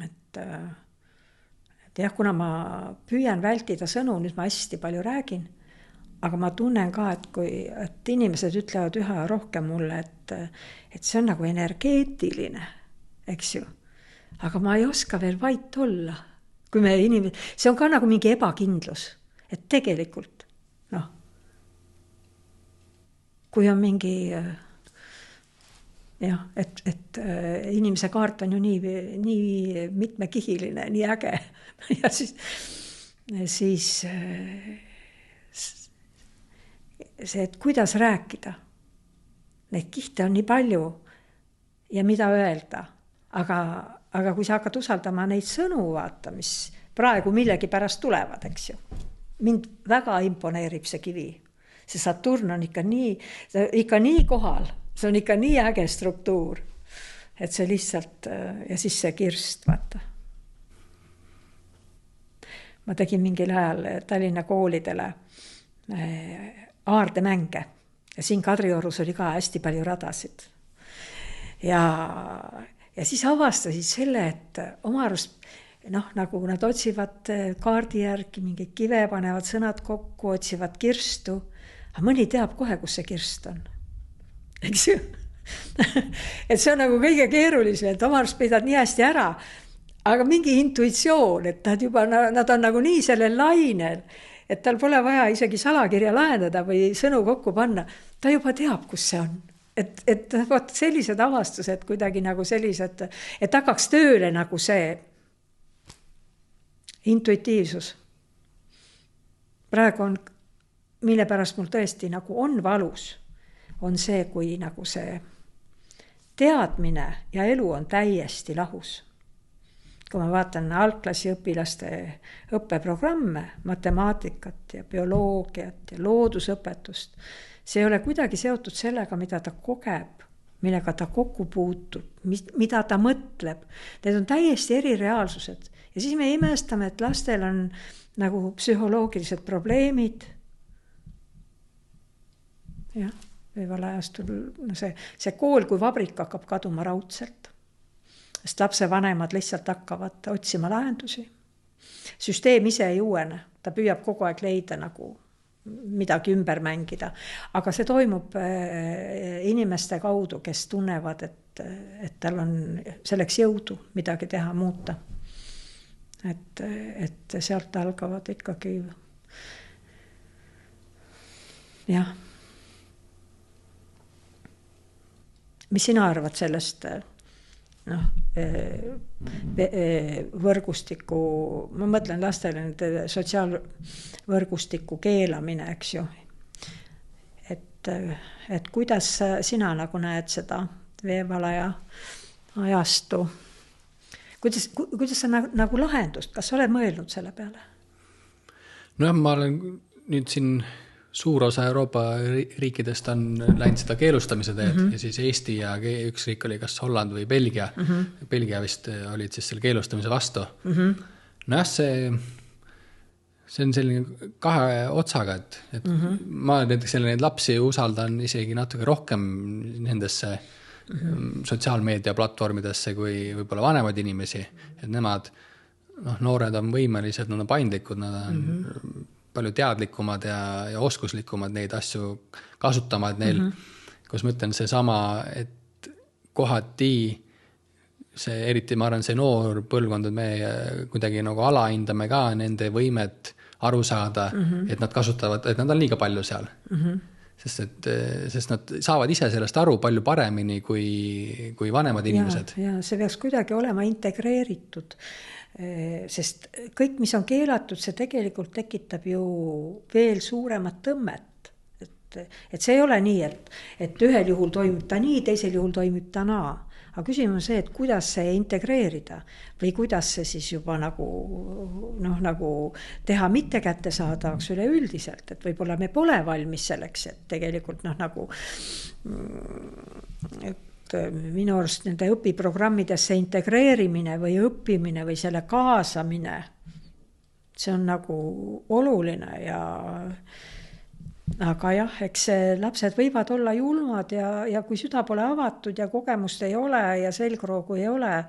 Et jah, kuna ma püüan vältida sõnu, nüüd ma hästi palju räägin, aga ma tunnen ka, et inimesed ütlevad üha rohkem mulle, et see on nagu energeetiline, eks ju. Aga ma ei oska veel vait olla. Kui me see on ka nagu mingi ebakindlus, et tegelikult, kui on mingi, et inimese kaart on ju nii mitmekihiline, nii äge, ja siis see, et kuidas rääkida. Neid kihte on nii palju ja mida öelda. Aga kui sa hakkad usaldama neid sõnu, vaata, mis praegu millegi pärast tulevad, eks ju. Mind väga imponeerib see kivi. See Saturn on ikka nii kohal. See on ikka nii äge struktuur. Et see lihtsalt, ja siis see kirst, vaata. Ma tegin mingil ajal Tallinna koolidele aardemänge. Ja siin Kadriorus oli ka hästi palju radasid. Ja siis avastasid selle, et oma arust, nagu nad otsivad kaardi järgi, mingi kive, panevad sõnad kokku, otsivad kirstu. Aga mõni teab kohe, kus see kirst on. Eks ju? Et see on nagu kõige keerulisem, et oma arust peidad nii hästi ära. Aga mingi intuitsioon, et nad on nagu nii sellel lainel, et tal pole vaja isegi salakirja lahendada või sõnu kokku panna. Ta juba teab, kus see on. Et sellised avastused kuidagi nagu sellised, et hakkaks tööle nagu see intuitiivsus. Praegu on, mille pärast mul tõesti nagu on valus, on see, kui nagu see teadmine ja elu on täiesti lahus. Kui ma vaatan algklassi õpilaste õppeprogramme, matemaatikat ja bioloogiat ja loodusõpetust, see ei ole kuidagi seotud sellega, mida ta kogeb, millega ta kokku puutub, mida ta mõtleb. Need on täiesti eri reaalsused. Ja siis me imestame, et lastel on nagu psühholoogilised probleemid. Jah, Veevala ajastul see kool kui vabrik hakkab kaduma raudselt. Sest lapse vanemad lihtsalt hakkavad otsima lahendusi. Süsteem ise ei uuene, ta püüab kogu aeg leida nagu midagi ümber mängida. Aga see toimub inimeste kaudu, kes tunnevad, et tal on selleks jõudu midagi teha, muuta. Et sealt algavad ikkagi jah. Mis sina arvad sellest võrgustiku, ma mõtlen lastele sotsiaalvõrgustiku keelamine, eks ju. Et kuidas sina nagu näed seda Veevala ja ajastu? Kuidas sa nagu lahendust? Kas sa oled mõelnud selle peale? Ma olen nüüd siin suur osa Euroopa riikidest on läinud seda keelustamise teed ja siis Eesti ja üks riik oli kas Holland või Belgia. Belgia vist olid siis selle keelustamise vastu. See on selline kahe otsaga, et ma näiteks neid lapsi usaldan isegi natuke rohkem nendesse sotsiaalmeedia platvormidesse kui võib-olla vanemad inimesi, et nemad, noored on võimelised, nad on paindlikud, nad on palju teadlikumad ja oskuslikumad neid asju kasutama, et neil, kus ma ütlen see sama, et kohati see, eriti ma arvan, see noor põlvkond, et me kuidagi nagu alahindame ka nende võimet aru saada, et nad kasutavad, et nad on liiga palju seal. sest nad saavad ise sellest aru palju paremini kui vanemad inimesed. Ja see peaks kuidagi olema integreeritud, sest kõik, mis on keelatud, see tegelikult tekitab ju veel suuremat tõmmet. Et see ei ole nii, et ühel juhul toimub ta nii, teisel juhul toimub ta naa. Aga küsimus on see, et kuidas see integreerida või kuidas see siis juba nagu teha mitte kättesaadavaks üleüldiselt, et võib-olla me pole valmis selleks, et tegelikult et minu arust nende õpiprogrammidesse integreerimine või õppimine või selle kaasamine, see on nagu oluline aga jah, eks lapsed võivad olla julmad ja kui süda pole avatud ja kogemust ei ole ja selgroogu ei ole,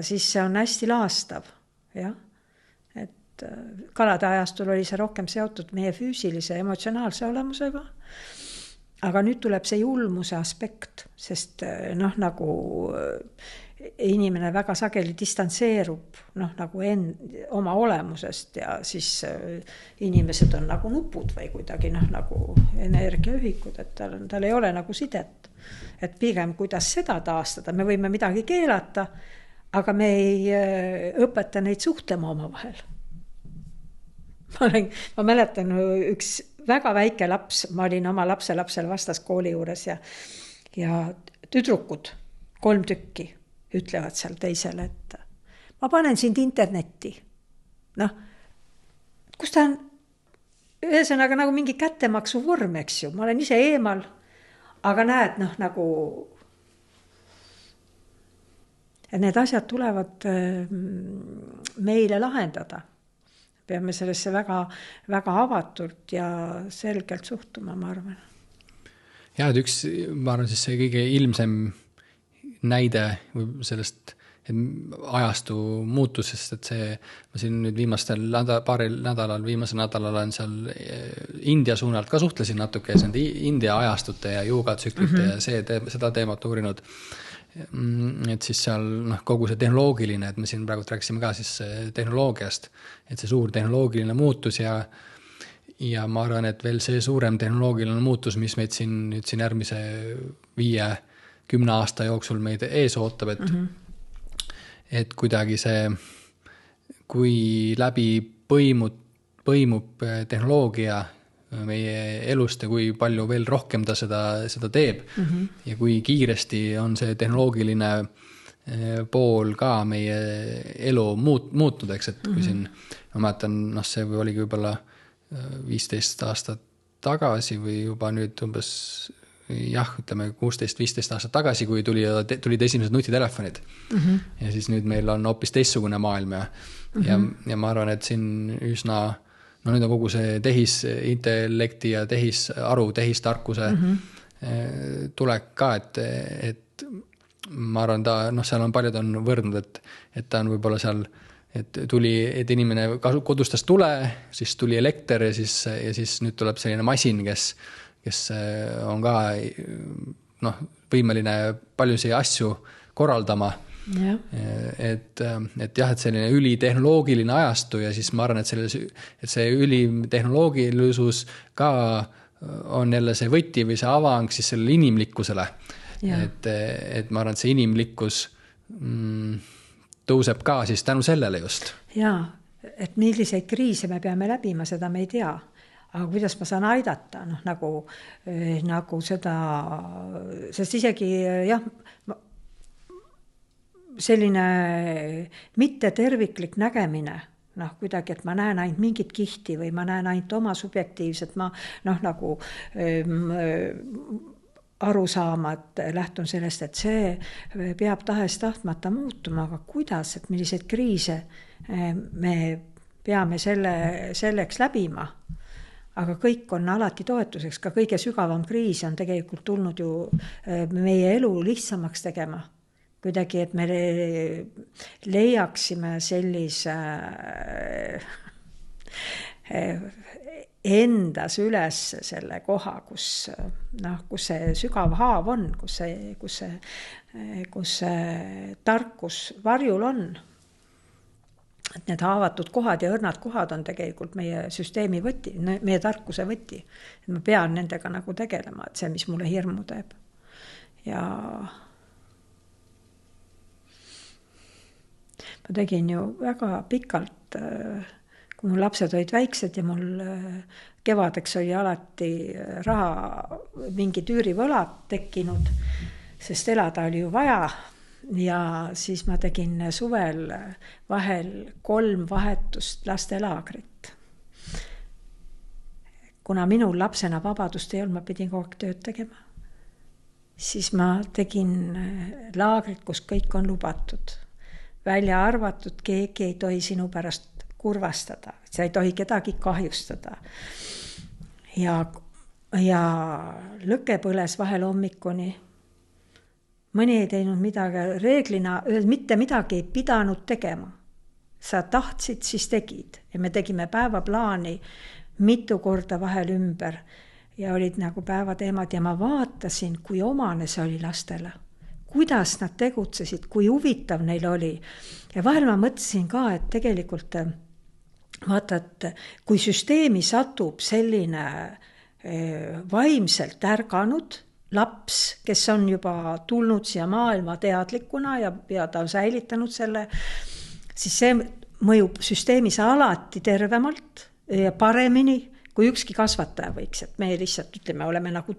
siis see on hästi laastav. Jah? Et kalade ajastul oli see rohkem seotud meie füüsilise ja emotsionaalse olemusega. Aga nüüd tuleb see julmuse aspekt, sest nagu inimene väga sageli distantseerub nagu oma olemusest ja siis inimesed on nagu nupud või kuidagi nagu energiaühikud, et tal ei ole nagu sidet. Et pigem kuidas seda taastada, me võime midagi keelata, aga me ei õpeta neid suhtlema oma vahel. Ma mäletan üks väga väike laps, ma olin oma lapselapsele vastas kooli juures ja tüdrukud, 3 tükki, ütlevad seal teisele, et ma panen sind internetti. Kus ta on ühesõnaga nagu mingi kättemaksu vorm, eks ju. Ma olen ise eemal, aga näed, nagu et need asjad tulevad meile lahendada. Peame sellesse väga, väga avatult ja selgelt suhtuma, ma arvan. Ja, et ma arvan, siis see kõige ilmsem näide sellest ajastu muutusest, et ma siin nüüd viimasel nädalal olen seal India suunalt ka suhtlesin natuke India ajastute ja joogatsüklite ja seda teemat uurinud. Et siis seal kogu see tehnoloogiline, et me siin praegu rääkisime ka siis tehnoloogiast, et see suur tehnoloogiline muutus ja ma arvan, et veel see suurem tehnoloogiline muutus, mis meid siin järgmise 5-10 aasta jooksul meid ees ootab, et kuidagi see, kui läbi põimub tehnoloogia meie elust ja kui palju veel rohkem ta seda teeb ja kui kiiresti on see tehnoloogiline pool ka meie elu muutnud, eks, et kui siin, ma mäletan, see oligi võib-olla 15 aastat tagasi või juba nüüd umbes ütleme 16-15 aastat tagasi, kui tulid esimesed nutitelefonid. Ja siis nüüd meil on hoopis teistsugune maailm ja ma arvan, et siin üsna nüüd on kogu see tehisintellekti ja tehistarkuse tulek ka, et ma arvan, seal on paljud on võrdnud, et ta on võib-olla seal, et inimene kodustas tule, siis tuli elekter ja siis nüüd tuleb selline masin, kes on ka võimeline paljusid asju korraldama. Ja. Et selline ülitehnoloogiline ajastu ja siis ma arvan, et see ülitehnoloogilisus ka on jälle see võti või see avang siis sellele inimlikkusele. Et ma arvan, et see inimlikkus tõuseb ka siis tänu sellele just. Ja, et milliseid kriise me peame läbima, seda me ei tea. Aga kuidas ma saan aidata, nagu seda, sest isegi selline mitte terviklik nägemine, kuidagi, et ma näen ainult mingit kihti või ma näen ainult oma subjektiivset, ma nagu aru saama, et lähtun sellest, et see peab tahes-tahtmata muutuma, aga kuidas, et milliseid kriise me peame selleks läbima. Aga kõik on alati toetuseks, ka kõige sügavam kriis on tegelikult tulnud ju meie elu lihtsamaks tegema. Kuidagi, et me leiaksime sellise endas üles selle koha, kus see sügav haav on, kus see tarkus varjul on. et need haavatud kohad ja õrnad kohad on tegelikult meie süsteemi võti, meie tarkuse võti. Et ma pean nendega nagu tegelema, et see, mis mulle hirmu teeb. Ja ma tegin ju väga pikalt, kui mul lapsed olid väiksed ja mul kevadeks oli alati raha, mingid üürivõlad tekkinud, sest elada oli ju vaja. Ja siis ma tegin suvel vahel 3 vahetust lastelaagrit. Kuna minul lapsena vabadust ei olnud, ma pidin kogu aeg tööd tegema. Siis ma tegin laagrit, kus kõik on lubatud. Välja arvatud, keegi ei tohi sinu pärast kurvastada. Sa ei tohi kedagi kahjustada. Ja lõke põles vahel hommikuni. Mõni ei teinud midagi, reeglina mitte midagi ei pidanud tegema. Sa tahtsid, siis tegid. Ja me tegime päevaplaani mitu korda vahel ümber. Ja olid nagu päevateemad ja ma vaatasin, kui omane see oli lastele. Kuidas nad tegutsesid, kui huvitav neil oli. Ja vahel ma mõtlesin ka, et tegelikult vaata, et kui süsteemi satub selline vaimselt ärganud laps, kes on juba tulnud siia maailma teadlikuna ja ta on säilitanud selle, siis see mõjub süsteemis alati tervemalt ja paremini, kui ükski kasvataja võiks. Et me lihtsalt ütleme, oleme nagu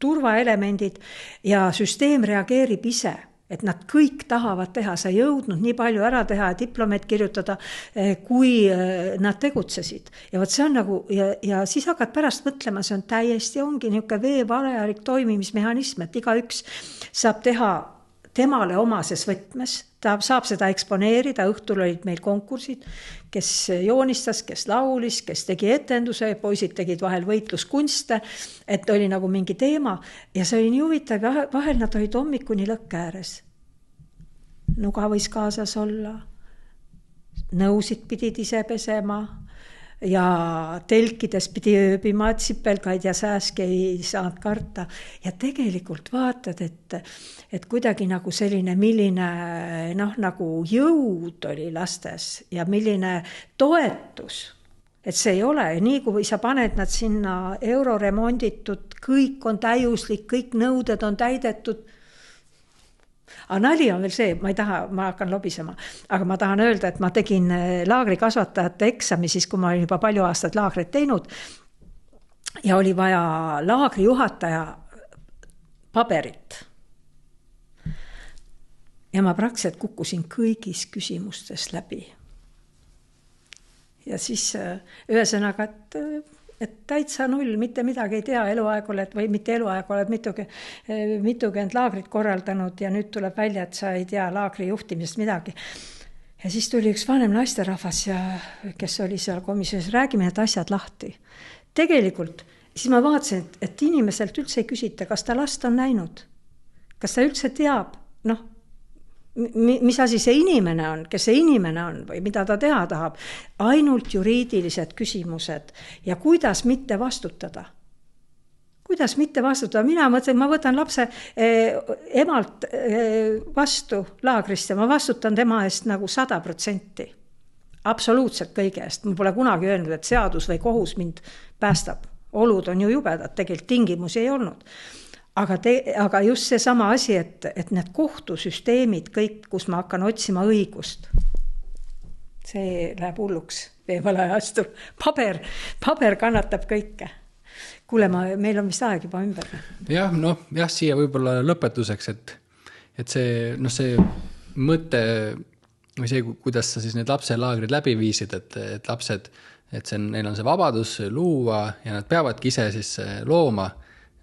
turvaelemendid ja süsteem reageerib ise, et nad kõik tahavad teha, sa jõudnud nii palju ära teha ja diplomeid kirjutada, kui nad tegutsesid. Ja võt see on nagu, ja siis hakkad pärast mõtlema, see on täiesti ongi niisugune veevalealik toimimismehhanism, et igaüks saab teha temale omases võtmes, ta saab seda eksponeerida, õhtul olid meil konkursid, kes joonistas, kes laulis, kes tegi etenduse, poisid tegid vahel võitluskunste, et oli nagu mingi teema ja see oli nii huvitav, vahel nad olid hommikuni lõkke ääres. Nuga võis kaasas olla, nõusid pidid ise pesema ja telkides pidi ööbima, et sipelgaid ja sääski ei saanud karta. Ja tegelikult vaatad, et kuidagi nagu selline, milline nagu jõud oli lastes ja milline toetus. Et see ei ole, nii kui sa paned nad sinna euroremonditud, kõik on täiuslik, kõik nõuded on täidetud. Aga nali on veel see, ma hakkan lobisema, aga ma tahan öelda, et ma tegin laagri kasvatajate eksami, siis kui ma olin juba palju aastaid laagrit teinud ja oli vaja laagri juhataja paberit. Ja ma praktiliselt kukkusin kõigis küsimustes läbi. Ja siis ühesõnaga, et täitsa null, mitte midagi ei tea, eluaeg oled või mitte eluaeg oled mitukümmend laagrit korraldanud ja nüüd tuleb välja, et sa ei tea laagri juhtimisest midagi. Ja siis tuli üks vanem naisterahvas, kes oli seal komisjonis, räägime need asjad lahti. Tegelikult, siis ma vaatasin, et inimeselt üldse ei küsita, kas ta last on näinud, kas ta üldse teab, mis asi see inimene on, kes see inimene on või mida ta teha tahab, ainult juriidilised küsimused ja kuidas mitte vastutada. Kuidas mitte vastutada? Mina mõtlen, ma võtan lapse emalt vastu laagrist ja ma vastutan tema eest nagu 100%. Absoluutselt kõige eest. Ma pole kunagi öelnud, et seadus või kohus mind päästab. Olud on ju jubedad, tegelikult tingimusi ei olnud. Aga just see sama asi, et need kohtusüsteemid kõik, kus ma hakkan otsima õigust, see läheb hulluks veevalaajastul. Paber kannatab kõike. Kuule, meil on vist aeg juba ümber. Jah, siia võib-olla lõpetuseks, et see mõte või see, kuidas sa siis need lapselaagrid läbi viisid, et lapsed, neil on see vabadus luua ja nad peavadki ise siis looma,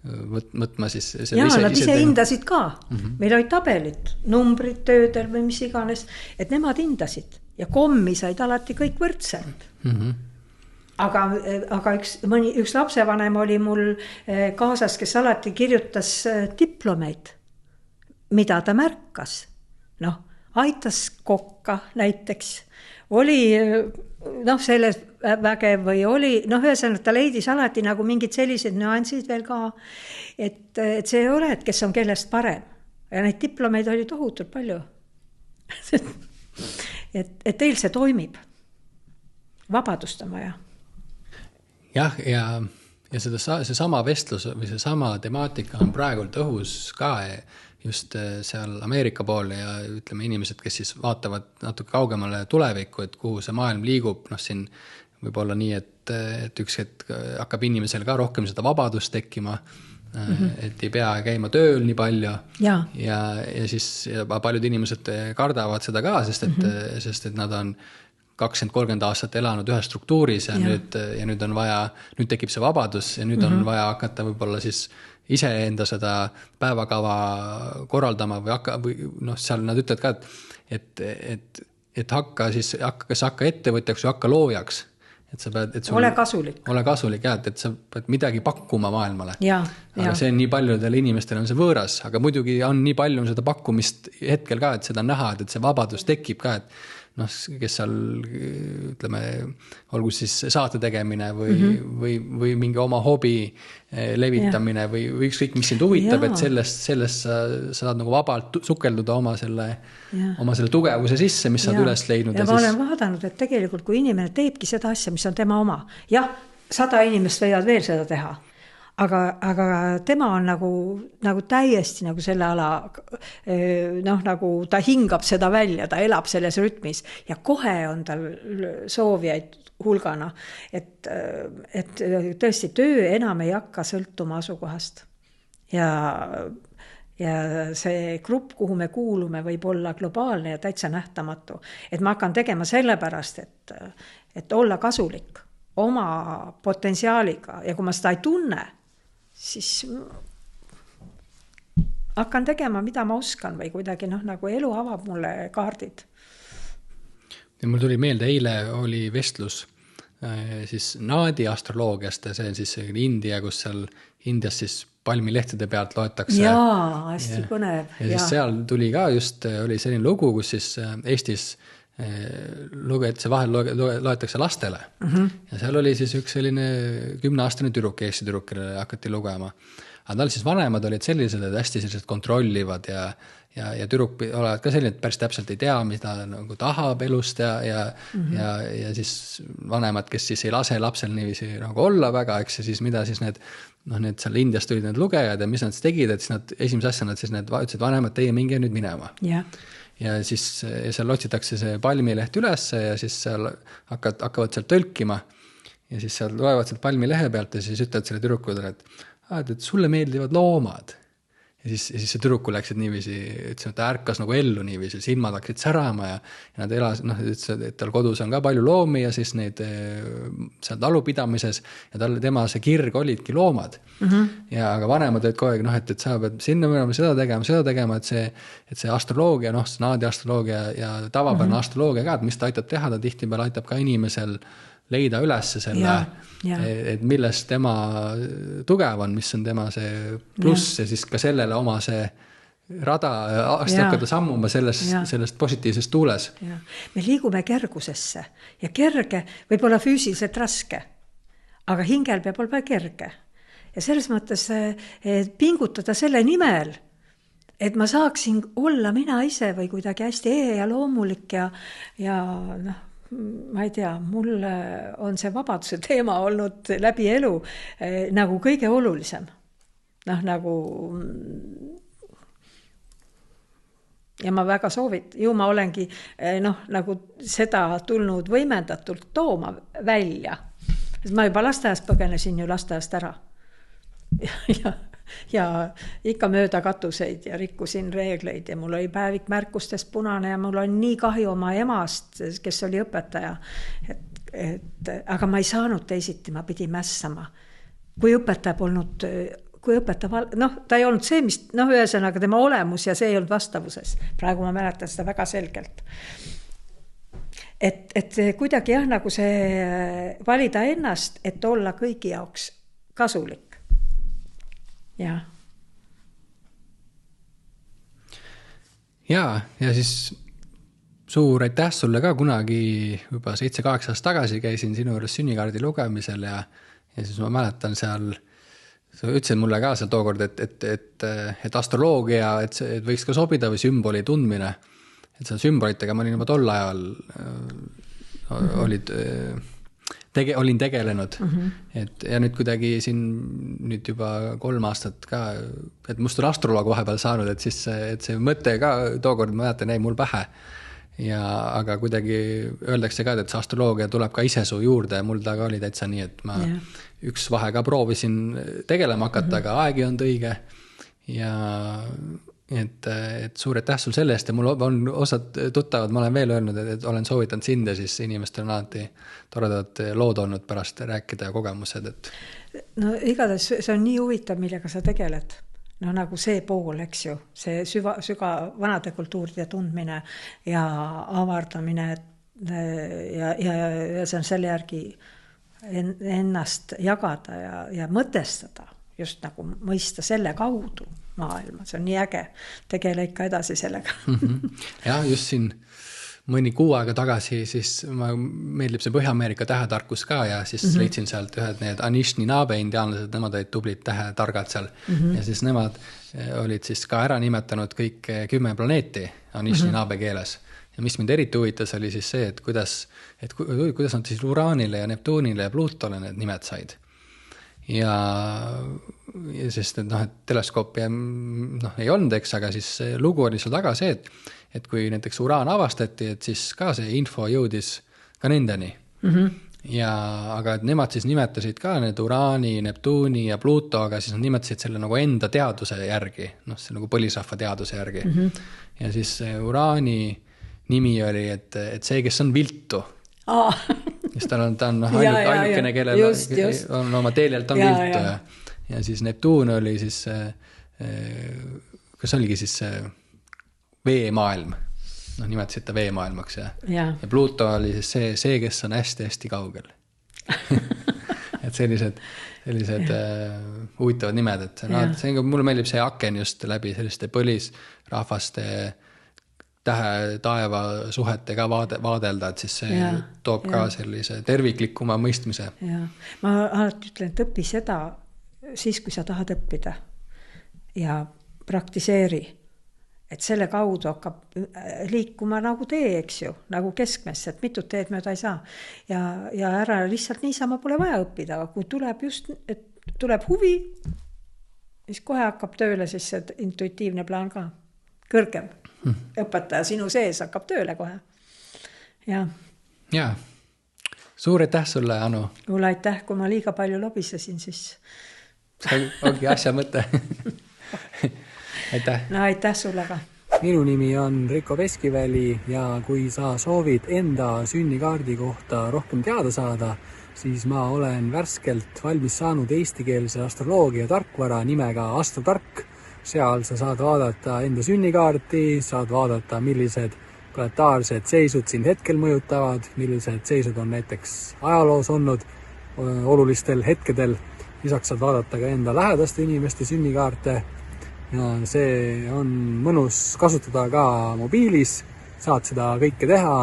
võtma siis nad ise hindasid ka. Meil olid tabelid, numbrid töödel või mis iganes, et nemad hindasid ja kommi said alati kõik võrdselt. Aga üks lapsevanem oli mul kaasas, kes alati kirjutas diplomeid, mida ta märkas. Aitas kokka näiteks, oli selles vägev või oli, ühesõnaga ta leidis alati nagu mingid sellised nüansid veel ka, et see ei ole, et kes on kellest parem. Ja neid diplomeid oli tohutult palju. et teil see toimib. vabadust on vaja. Jah, ja see sama vestlus või see sama temaatika on praegult õhus ka just seal Ameerika pool ja ütleme inimesed, kes siis vaatavad natuke kaugemale tulevikku, et kuhu see maailm liigub, siin võib olla nii, et üks hetk hakkab inimesel ka rohkem seda vabadust tekkima, et ei pea käima tööl nii palju ja siis paljud inimesed kardavad seda ka, sest et nad on 20-30 aastat elanud ühes struktuuris ja nüüd on vaja, nüüd tekib see vabadus ja nüüd on vaja hakata võib-olla siis iseenda seda päevakava korraldama või seal nad ütlevad ka, et hakka ettevõtjaks või hakka loojaks. Et sa pead, ole kasulik. Ole kasulik, et sa pead midagi pakkuma maailmale. Aga see on nii paljudele inimestele on see võõras, aga muidugi on nii palju seda pakkumist hetkel ka, et seda näha, et see vabadus tekib ka, et kes seal, ütleme, olgu siis saate tegemine või mingi oma hobi levitamine või ükskõik, mis sind huvitab, et sellest sa saad nagu vabalt sukelduda oma selle tugevuse sisse, mis sa oled üles leidnud. Ja ma olen vaadanud, et tegelikult kui inimene teebki seda asja, mis on tema oma, 100 inimest võivad veel seda teha. Aga tema on nagu täiesti nagu selle ala, nagu ta hingab seda välja, ta elab selles rütmis ja kohe on tal soovijaid hulgana, et tõesti töö enam ei hakka sõltuma asukohast. Ja see grupp, kuhu me kuulume, võib olla globaalne ja täitsa nähtamatu. Et ma hakkan tegema sellepärast, et olla kasulik oma potentsiaaliga ja kui ma seda ei tunne, siis hakkan tegema, mida ma oskan või kuidagi nagu elu avab mulle kaardid. Ja mul tuli meelde, eile oli vestlus siis Naadi astroloogiast ja see on siis India, kus seal Indias siis palmilehtede pealt loetakse. Jaa, hästi põnev. Ja siis seal tuli ka just, oli selline lugu, kus siis Eestis see vahel loetakse lastele. Ja seal oli siis üks selline 10-aastane tüdruk, Eesti tüdruk, kellele hakati lugema. Aga tal siis vanemad olid sellised, et hästi sellised kontrollivad ja tüdruk olevad ka selline, et päris täpselt ei tea, mida nagu tahab elust ja siis vanemad, kes siis ei lase lapsel niiviisi nagu olla väga, eks ja siis mida siis need seal Indiast tulid need lugejad ja mis nad siis tegid, et siis nad esimese asja nad siis need ütlesid vanemad, teie minge nüüd minema. Ja siis seal otsitakse see palmileht üles ja siis seal hakkavad seal tõlkima ja siis seal loevad seal palmilehe pealt ja siis ütlevad selle tüdrukudele, et sulle meeldivad loomad. Ja siis see tüdruku läksid niiviisi, et ta ärkas nagu ellu niiviisi, silmad hakkasid särama ja nad elas, et tal kodus on ka palju loomi ja siis neid seal talupidamises ja tema see kirg olidki loomad. Ja aga vanemad olid kogu aeg, et sa pead sinna minema seda tegema, et see astroloogia, Naadi astroloogia ja tavapärane astroloogia ka, et mis ta aitab teha, ta tihtipeale aitab ka inimesel leida üles selle, et milles tema tugev on, mis on tema see pluss ja siis ka sellele oma see rada hakata sammuma sellest positiivsest tuules. Me liigume kergusesse ja kerge võib olla füüsiliselt raske, aga hingel peab olema kerge. Ja selles mõttes pingutada selle nimel, et ma saaksin olla mina ise või kuidagi hästi ja loomulik ja ma ei tea, mulle on see vabaduse teema olnud läbi elu nagu kõige olulisem. Ja ma väga soovit, ju ma olengi nagu seda tulnud võimendatult tooma välja. Ma juba lasteaiast põgenesin ju lasteaiast ära. Ja ikka mööda katuseid ja rikkusin reegleid ja mul oli päevik märkustest punane ja mul on nii kahju oma emast, kes oli õpetaja. Aga ma ei saanud teisiti, ma pidin mässama. Kui õpetaja polnud, ta ei olnud see, mis, ühesõnaga tema olemus ja see ei olnud vastavuses. Praegu ma mäletan seda väga selgelt. Et kuidagi nagu see valida ennast, et olla kõigi jaoks kasulik. Ja siis suur aitäh sulle ka kunagi juba 7-8 aastat tagasi käisin sinu juures sünnikaardi lugemisel ja siis ma mäletan seal, sa ütlesid mulle ka seal tookord, et astroloogia, et võiks ka sobida või sümboli tundmine, et seal sümbolitega ma olin juba tol ajal olid olin tegelenud. Et ja nüüd kuidagi siin nüüd juba 3 aastat ka, et must on astroloog vahepeal saanud, et siis et see mõte ka tookord ma mäletan, jäi mul pähe. Aga kuidagi öeldakse ka, et see astroloogia tuleb ka ise su juurde ja mul taga oli täitsa nii, et ma üks vahe ka proovisin tegelema hakata, aga aeg ei olnud õige ja et suur aitäh sul selle eest ja mul on osad tuttavad, ma olen veel öelnud, et olen soovitanud sind ja siis inimestel on alati toredad lood olnud pärast rääkida ja kogemused. No igatahes see on nii huvitav, millega sa tegeled. No nagu see pool, eks ju, see süga vanade kultuuride tundmine ja avardamine ja see on selle järgi ennast jagada ja mõtestada, just nagu mõista selle kaudu maailma. See on nii äge, tegele ikka edasi sellega. Ja just siin mõni kuu aega tagasi siis meeldib see Põhja-Ameerika tähetarkus ka ja siis leidsin sealt ühed need Anishinaabe indiaanlased, nemad olid tublid tähetargad seal ja siis nemad olid siis ka ära nimetanud kõik 10 planeeti Anishinaabe keeles ja mis mind eriti huvitas oli siis see, et kuidas nad siis Uraanile ja Neptuunile ja Pluutole need nimed said ja sest et teleskoopi ei olnud, eks, aga siis lugu oli seal taga see, et kui näiteks uraan avastati, et siis ka see info jõudis ka nendeni. Ja, aga et nemad siis nimetasid ka need Uraani, Neptuuni ja Pluuto, aga siis nad nimetasid selle nagu enda teaduse järgi, see nagu põlisrahva teaduse järgi. Ja siis Uraani nimi oli, et see, kes on viltu. Siis ta on ainukene, kellel on oma teeljalt on viltu. Ja siis Neptuun oli siis, kas oligi siis veemaailm, nimetasid ta veemaailmaks ja Pluuto oli siis see, kes on hästi-hästi kaugel. Et sellised huvitavad nimed, et mulle meeldib see aken just läbi selliste põlisrahvaste taeva suhetega vaadelda, et siis see toob ka sellise terviklikuma mõistmise. Ja. Ma alati ütlen, et õpi seda siis, kui sa tahad õppida ja praktiseeri. Et selle kaudu hakkab liikuma nagu tee, eks ju, nagu keskmesse, et mitut teed mööda ei saa. Ja ära lihtsalt niisama pole vaja õppida, aga kui tuleb et tuleb huvi, siis kohe hakkab tööle siis see intuitiivne plaan ka kõrgem. Õpetaja sinu sees hakkab tööle kohe. Ja. Suur aitäh sulle, Anu. Mulle aitäh, kui ma liiga palju lobisesin, siis see ongi asja mõte. Aitäh. No aitäh sulle ka. Minu nimi on Riko Veskiväli ja kui sa soovid enda sünnikaardi kohta rohkem teada saada, siis ma olen värskelt valmis saanud eestikeelse astroloogia tarkvara nimega Astrotark. Seal sa saad vaadata enda sünnikaarti, saad vaadata, millised planetaarsed seisud sind hetkel mõjutavad, millised seisud on näiteks ajaloos olnud olulistel hetkedel. Lisaks saad vaadata ka enda lähedaste inimeste sünnikaarte. Ja see on mõnus kasutada ka mobiilis, saad seda kõike teha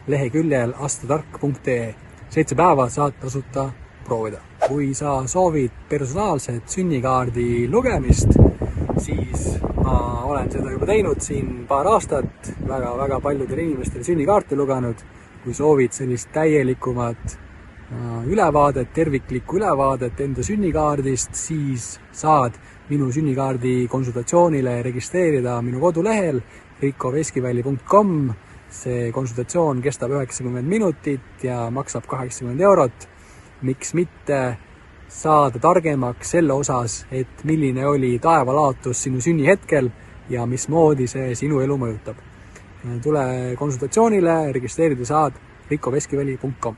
leheküljel astrotark.ee. 7 päeva saad tasuta proovida. Kui sa soovid personaalset sünnikaardi lugemist, siis ma olen seda juba teinud siin paar aastat, väga paljudel inimestel sünnikaarte lugenud. Kui soovid sellist täielikumat ülevaadet, terviklikku ülevaadet enda sünnikaardist, siis saad minu sünnikaardi konsultatsioonile registreerida minu kodulehel rikoveskiväli.com. See konsultatsioon kestab 90 minutit ja maksab 80 €. Miks mitte saada targemaks selle osas, et milline oli taevalaatus sinu sünnihetkel ja mismoodi see sinu elu mõjutab. Tule konsultatsioonile, registreerida saad rikoveskiväli.com.